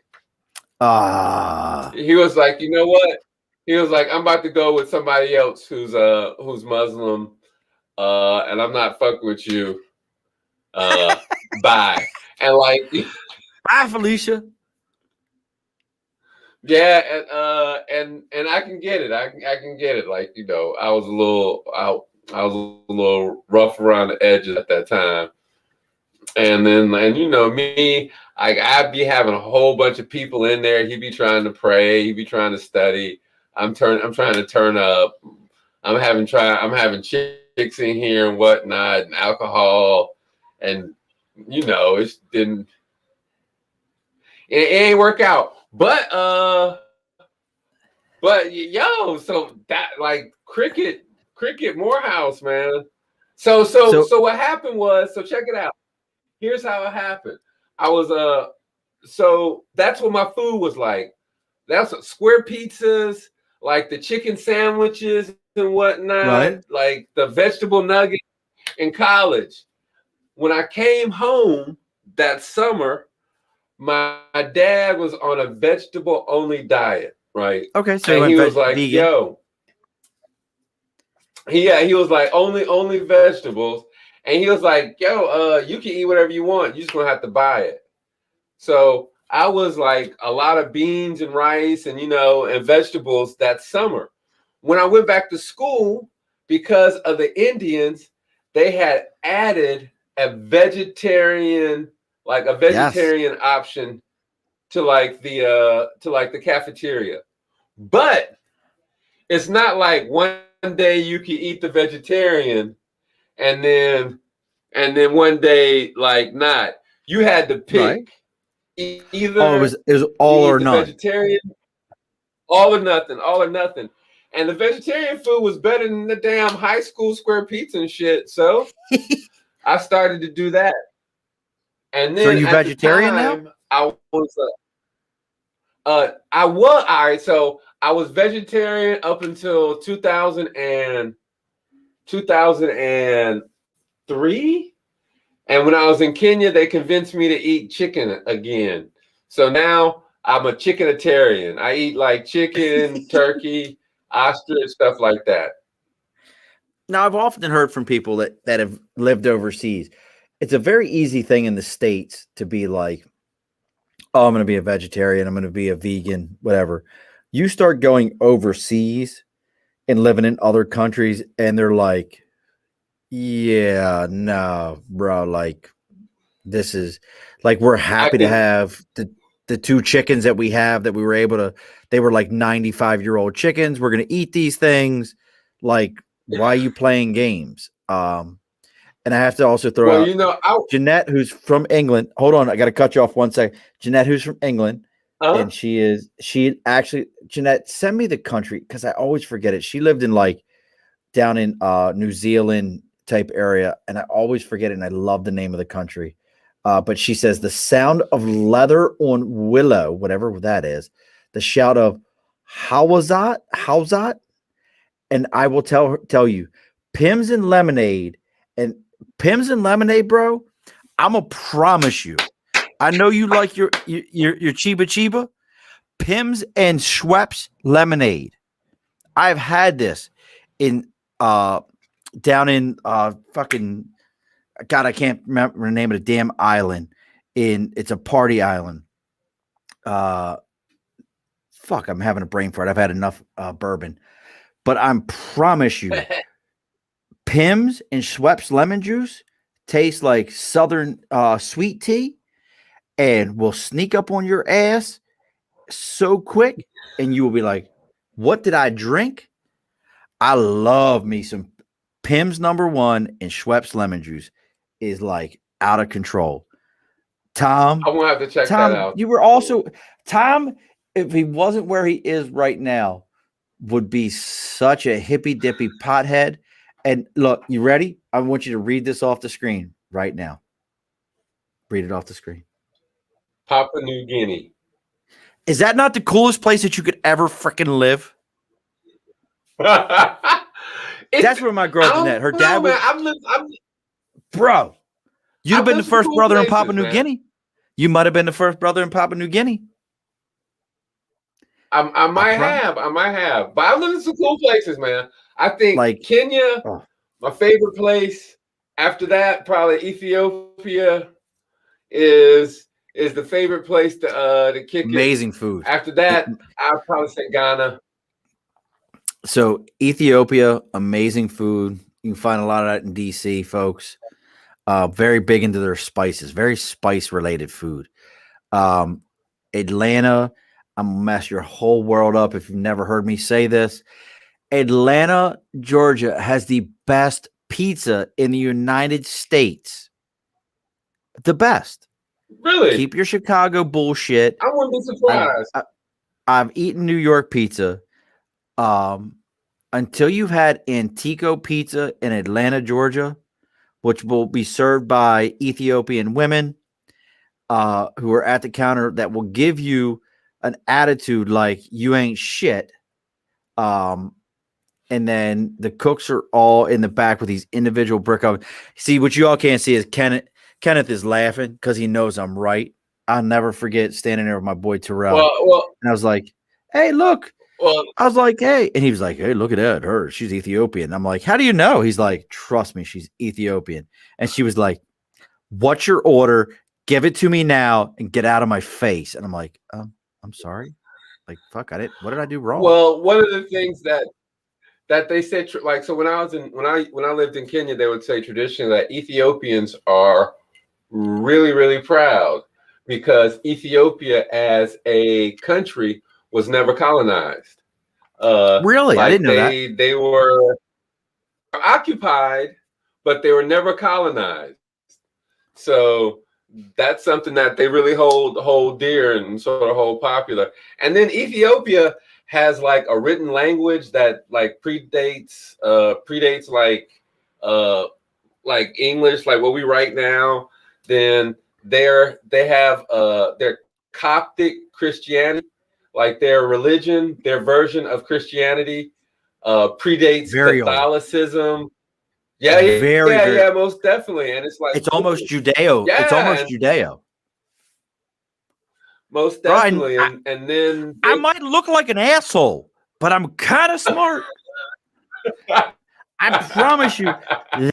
he was like, you know what? He was like, I'm about to go with somebody else who's Muslim, and I'm not fucking with you. Bye. And like, bye, Felicia. Yeah, and I can get it. I can get it. Like, you know, I was a little rough around the edges at that time. And you know me, I'd be having a whole bunch of people in there. He'd be trying to pray. He'd be trying to study. I'm trying to turn up. I'm having chicks in here and whatnot, and alcohol, and you know it ain't work out. But yo, so that like cricket Morehouse, man. So what happened was, so check it out. Here's how it happened. I was so that's what my food was like. That's square pizzas, like the chicken sandwiches and whatnot, right. Like the vegetable nuggets in college. When I came home that summer, my dad was on a vegetable only diet, right? Okay, so and he was like, vegan. yo. He was like only vegetables. And he was like, yo, you can eat whatever you want. You're just going to have to buy it. So I was like a lot of beans and rice and, you know, and vegetables that summer. When I went back to school, because of the Indians, they had added a vegetarian option to like the cafeteria. But it's not like one day you can eat the vegetarian and then one day like not. You had to pick right. Either it was all or none. Vegetarian, all or nothing. And the vegetarian food was better than the damn high school square pizza and shit. So I started to do that. And then so are you vegetarian now? I was all right. So I was vegetarian up until 2003. And when I was in Kenya, they convinced me to eat chicken again. So now I'm a chickenitarian. I eat like chicken, turkey, ostrich, stuff like that. Now, I've often heard from people that have lived overseas. It's a very easy thing in the States to be like, oh, I'm going to be a vegetarian. I'm going to be a vegan, whatever. You start going overseas and living in other countries, and they're like, yeah, no, bro. Like, this is like, we're happy to have the two chickens that we have that we were able to, they were like 95-year-old chickens. We're going to eat these things. Like, why are you playing games? And I have to also throw out, Jeanette, who's from England. Hold on, I got to cut you off one second. Jeanette, who's from England, and Jeanette, send me the country because I always forget it. She lived in like down in New Zealand type area, and I always forget it. And I love the name of the country, but she says the sound of leather on willow, whatever that is, the shout of how's that, and I will tell you, Pims and lemonade. And Pims and lemonade, bro, I'm gonna promise you. I know you like your Chiba. Pims and Schweppes lemonade. I've had this in down in fucking God, I can't remember the name of the damn island. It's a party island. fuck, I'm having a brain fart. I've had enough bourbon. But I promise you, Pimm's and Schweppes lemon juice taste like Southern sweet tea and will sneak up on your ass so quick, and you will be like, what did I drink? I love me some Pimm's #1 and Schweppes lemon juice is like out of control. Tom, I'm gonna have to check Tom, that out. you were also Tom, if he wasn't where he is right now, would be such a hippy dippy pothead. And look, you ready? I want you to read this off the screen right now. Read it off the screen. Papua New Guinea. Is that not the coolest place that you could ever freaking live? That's where my girl met. Her dad was. Bro, you'd have been the first brother in Papua New Guinea. You might have been the first brother in Papua New Guinea. I might have, but I've lived in some cool places, man. I think like Kenya, my favorite place. After that, probably Ethiopia is the favorite place to kick Amazing it. Food. After that, I'd probably say Ghana. So Ethiopia, amazing food. You can find a lot of that in DC, folks. Very big into their spices, very spice related food. Atlanta, I'm gonna mess your whole world up if you've never heard me say this. Atlanta, Georgia has the best pizza in the United States. The best. Really? Keep your Chicago bullshit. I wouldn't be surprised. I've eaten New York pizza. Until you've had Antico Pizza in Atlanta, Georgia, which will be served by Ethiopian women who are at the counter that will give you an attitude like you ain't shit. And then the cooks are all in the back with these individual brick ovens. See, what you all can't see is Kenneth is laughing because he knows I'm right. I'll never forget standing there with my boy Terrell. And I was like, hey, look. I was like, hey. And he was like, hey, look at that. She's Ethiopian. I'm like, how do you know? He's like, trust me, she's Ethiopian. And she was like, what's your order? Give it to me now and get out of my face. And I'm like, I'm sorry. Like, fuck, what did I do wrong? Well, one of the things that they said, like, so when I lived in Kenya, they would say traditionally that Ethiopians are really, really proud because Ethiopia as a country was never colonized. Really? Like I didn't know that. They were occupied, but they were never colonized. So that's something that they really hold dear and sort of hold popular. And then Ethiopia has like a written language that like predates like English, like what we write now. Then they have their Coptic Christianity, like their religion, their version of Christianity predates Catholicism. Old. Yeah, most definitely. And it's like it's almost Judeo. Yeah, it's almost Judeo. Most definitely. Brian, and then I might look like an asshole, but I'm kind of smart. I promise you,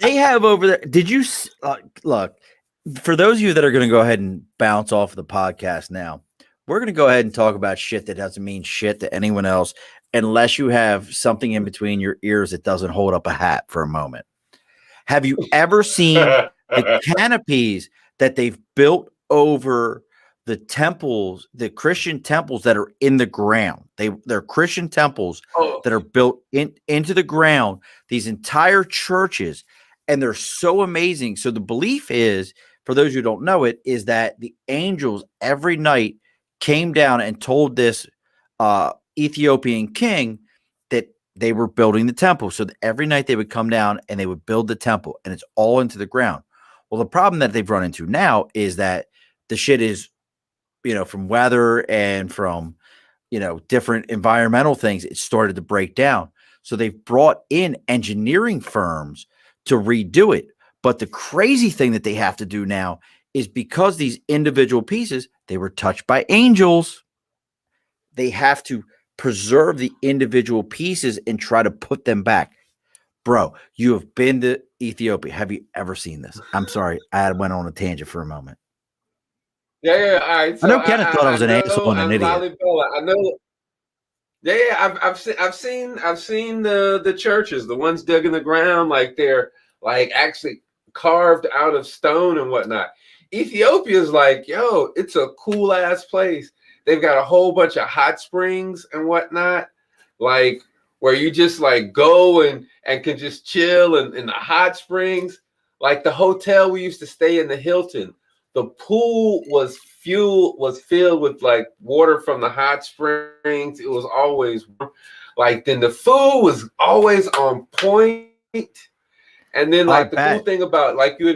they have over there. Did you look? For those of you that are going to go ahead and bounce off the podcast now, we're going to go ahead and talk about shit that doesn't mean shit to anyone else, unless you have something in between your ears that doesn't hold up a hat for a moment. Have you ever seen the canopies that they've built over the temples, the Christian temples that are in the ground? They're Christian temples that are built into the ground, these entire churches, and they're so amazing. So the belief is, for those who don't know it, is that the angels every night came down and told this Ethiopian king that they were building the temple. So that every night they would come down and they would build the temple, and it's all into the ground. Well, the problem that they've run into now is that the shit is, from weather and from, different environmental things, it started to break down. So they've brought in engineering firms to redo it. But the crazy thing that they have to do now is because these individual pieces, they were touched by angels, they have to preserve the individual pieces and try to put them back. Bro, you have been to Ethiopia. Have you ever seen this? I'm sorry, I went on a tangent for a moment. Yeah. All right. So I know Kenneth thought I was an asshole and an idiot. I know Yeah. I've seen the churches, the ones dug in the ground, like they're like actually carved out of stone and whatnot. Ethiopia's like, yo, it's a cool ass place. They've got a whole bunch of hot springs and whatnot, like where you just like go and can just chill in the hot springs. Like the hotel we used to stay in, the Hilton, the pool was filled with like water from the hot springs. It was always warm. Like then the food was always on point. And then I like the cool bet. thing about, like you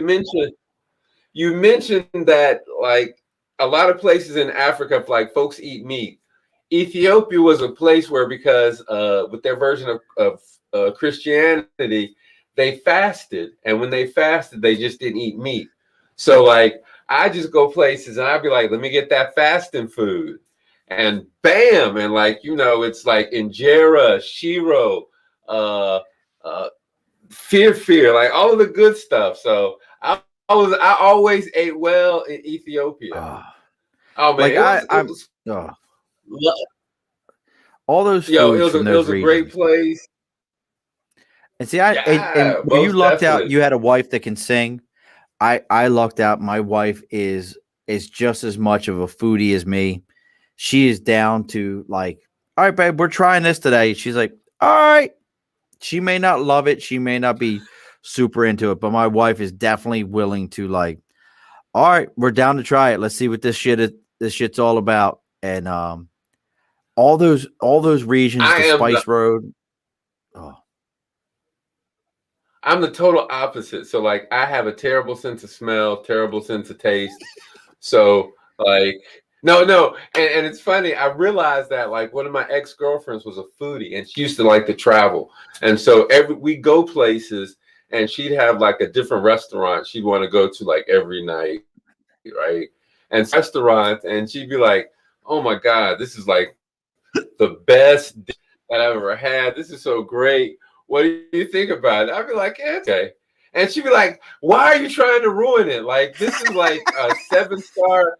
mentioned that like a lot of places in Africa, like folks eat meat. Ethiopia was a place where, because with their version of Christianity, they fasted, and when they fasted, they just didn't eat meat. So like I just go places and I'd be like, let me get that fasting food, and bam, and like it's like injera, shiro, uh, uh, fear, like all of the good stuff. So I always ate well in Ethiopia. Ah, Oh man, like it was it I'm. was Oh, all those yo, foods from it those was a great regions. place. And see, and Yeah, where you most lucked out, definitely. you had a wife that can sing. I lucked out. My wife is just as much of a foodie as me. She is down to like, all right, babe, we're trying this today. She's like, all right. She may not love it. She may not be super into it, but my wife is definitely willing to like, all right, we're down to try it. Let's see what this shit's all about. And all those regions, I the am the Spice Road. Oh, I'm the total opposite. So like I have a terrible sense of smell, terrible sense of taste. So like no, and it's funny. I realized that like one of my ex-girlfriends was a foodie, and she used to like to travel. And so we go places, and she'd have like a different restaurant she'd want to go to like every night, right? And restaurants, and she'd be like, "Oh my God, this is like the best dish that I've ever had. This is so great. What do you think about it?" I'd be like, "Yeah, it's okay." And she'd be like, "Why are you trying to ruin it? Like, this is like a 7-star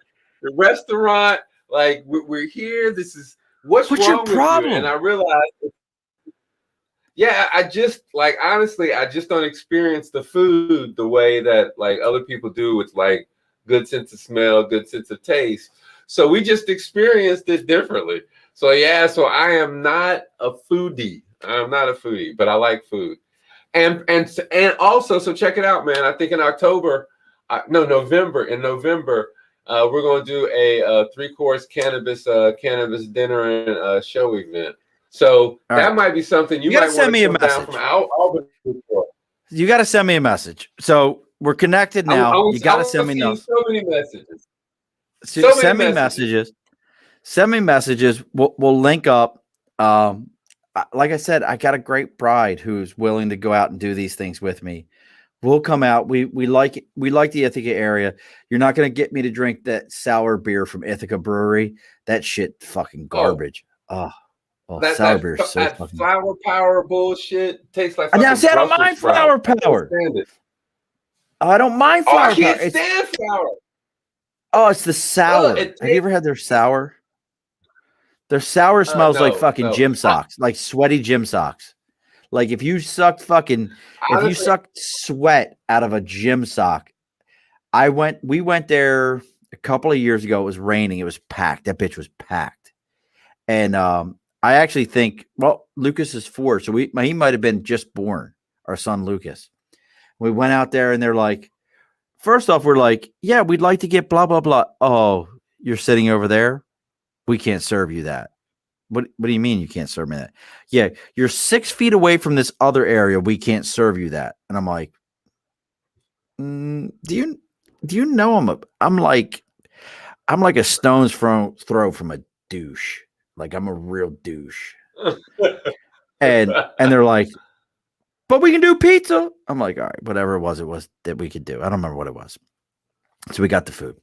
restaurant. Like, we're here. This is what's what's your wrong with you?" And problem? I realized, yeah, I just like honestly, I just don't experience the food the way that like other people do with like good sense of smell, good sense of taste. So we just experienced it differently. So yeah, so I am not a foodie. I'm not a foodie, but I like food. And also, so check it out, man. I think in October, no, November. In November, we're going to do a 3-course cannabis dinner and show event. So All right. that might be something you You got to might want send to me a come down from message. Albany for. You got to send me a message. So we're connected now. You I got to want to send me see no. so many messages. So many Send me messages. messages. Send me messages. We'll link up. Like I said, I got a great bride who's willing to go out and do these things with me. We'll come out. We like the Ithaca area. You're not gonna get me to drink that sour beer from Ithaca Brewery. That shit fucking Oh, garbage. Oh, well, that sour that beer is so that fucking. flower power bullshit tastes like Now fucking see, I don't Brussels mind sprouts. flower I can't power. stand it. I don't mind Oh, I flower power. can't stand flour. It's the sour. It Have you tastes. ever had their sour? Their sour smells like No, fucking no. gym socks, like sweaty gym socks. Like if you Honestly, sucked sweat out of a gym sock. We went there a couple of years ago. It was raining. It was packed. That bitch was packed. And I actually think, well, Lucas is 4, so he might have been just born, our son Lucas. We went out there and they're like, first off, we're like, yeah, we'd like to get blah blah blah. Oh, you're sitting over there? We can't serve you that. What do you mean you can't serve me that? Yeah, you're 6 feet away from this other area. We can't serve you that. And I'm like, do you know I'm like a stone's throw from a douche. Like I'm a real douche. And they're like, but we can do pizza. I'm like, all right, whatever it was that we could do. I don't remember what it was. So we got the food.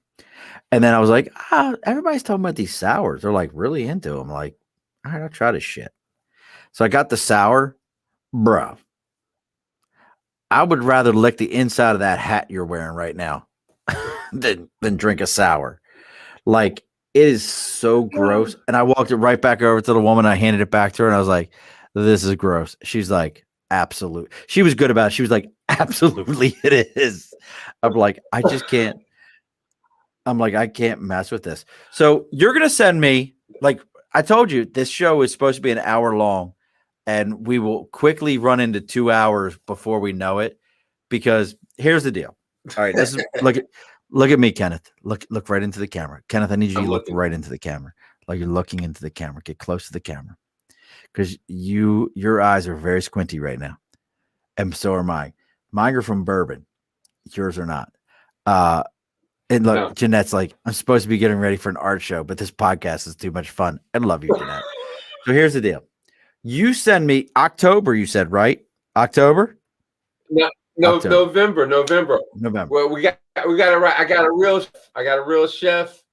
And then I was like, everybody's talking about these sours. They're like really into them. I'm like, all right, I'll try this shit. So I got the sour, bro. I would rather lick the inside of that hat you're wearing right now than drink a sour. Like It is so gross. And I walked it right back over to the woman. I handed it back to her and I was like, this is gross. She's like, absolute. She was good about it. She was like, absolutely it is. I'm like, I just can't. I'm like, I can't mess with this. So you're going to send me, like I told you, this show is supposed to be an hour long and we will quickly run into 2 hours before we know it, because here's the deal. All right. This is look at me, Kenneth. Look right into the camera. Kenneth, I need you to look right into the camera. Like you're looking into the camera. Get close to the camera. Because your eyes are very squinty right now. And so are mine. Mine are from bourbon. Yours are not. And look, no. Jeanette's like, I'm supposed to be getting ready for an art show, but this podcast is too much fun. I love you, Jeanette. So here's the deal. You send me October, you said, right? October? No, October. November. Well, we got it right. I got a real chef,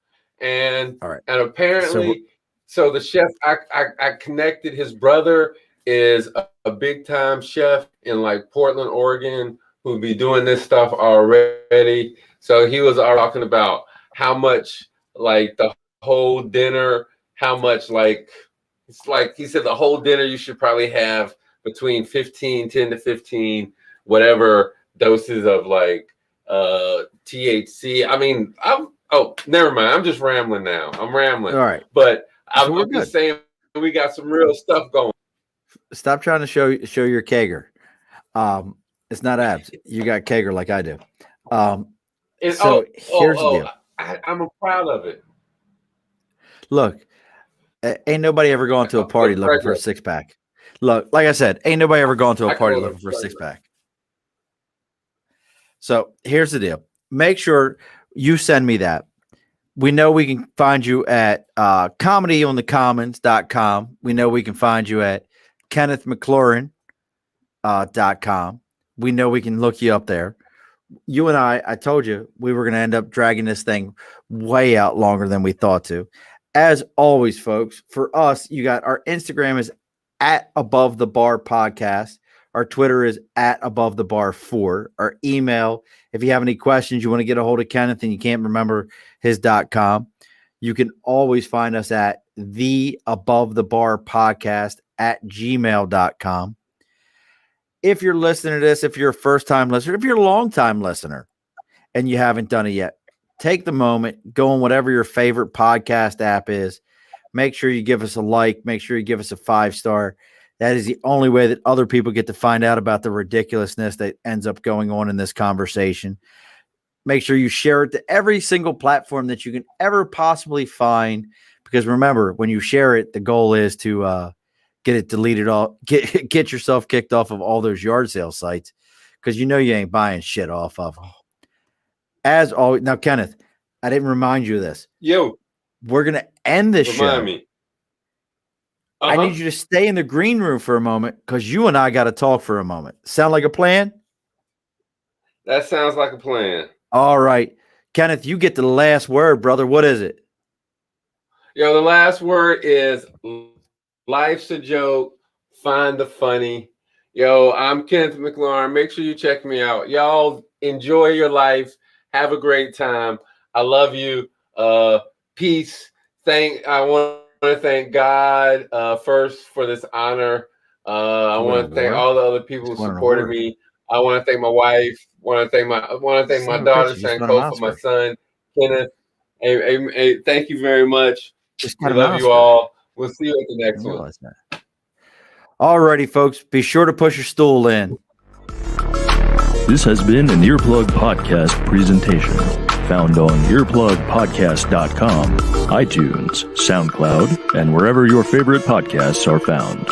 and all right. And apparently, so the chef I connected, his brother is a big time chef in like Portland, Oregon, who'll be doing this stuff already. So he was talking about how much like the whole dinner, how much like it's like he said the whole dinner you should probably have between 10 to 15 whatever doses of like THC. I mean, never mind. I'm just rambling now. I'm rambling. All right. But I'm just saying we got some real stuff going. Stop trying to show your kegger. It's not abs. You got kegger like I do. Here's the deal. I'm proud of it. Look, ain't nobody ever gone to a party looking for a six pack. Look, like I said, ain't nobody ever gone to a party looking for a six pack. So here's the deal. Make sure you send me that. We know we can find you at comedyonthecommons.com. We know we can find you at KennethMcLaurin.com. We know we can look you up there. You and I told you we were going to end up dragging this thing way out longer than we thought to. As always, folks, for us, you got our Instagram is at Above the Bar Podcast. Our Twitter is at Above the Bar 4. Our email, if you have any questions, you want to get a hold of Kenneth and you can't remember his .com, you can always find us at the Above the Bar Podcast at gmail.com. If you're listening to this, if you're a first-time listener, if you're a long-time listener and you haven't done it yet, take the moment, go on whatever your favorite podcast app is. Make sure you give us a like. Make sure you give us a 5-star. That is the only way that other people get to find out about the ridiculousness that ends up going on in this conversation. Make sure you share it to every single platform that you can ever possibly find. Because remember, when you share it, the goal is to get it deleted all, get yourself kicked off of all those yard sale sites, because you know you ain't buying shit off of. As always, now Kenneth, I didn't remind you of this. Yo, we're gonna end this show. Remind me. I need you to stay in the green room for a moment because you and I got to talk for a moment. Sound like a plan? That sounds like a plan. All right, Kenneth, you get the last word, brother. What is it? Yo, the last word is life's a joke. Find the funny. Yo, I'm Kenneth McLaurin. Make sure you check me out. Y'all enjoy your life. Have a great time. I love you. Peace. I want to thank God first for this honor. I want to thank all the other people who supported me. I want to thank my wife. I want to thank my daughter, Sanko, for my son, Kenneth. Hey, thank you very much. I love you all. We'll see you at the next one. All righty, folks. Be sure to push your stool in. This has been an Earplug Podcast presentation. Found on earplugpodcast.com, iTunes, SoundCloud, and wherever your favorite podcasts are found.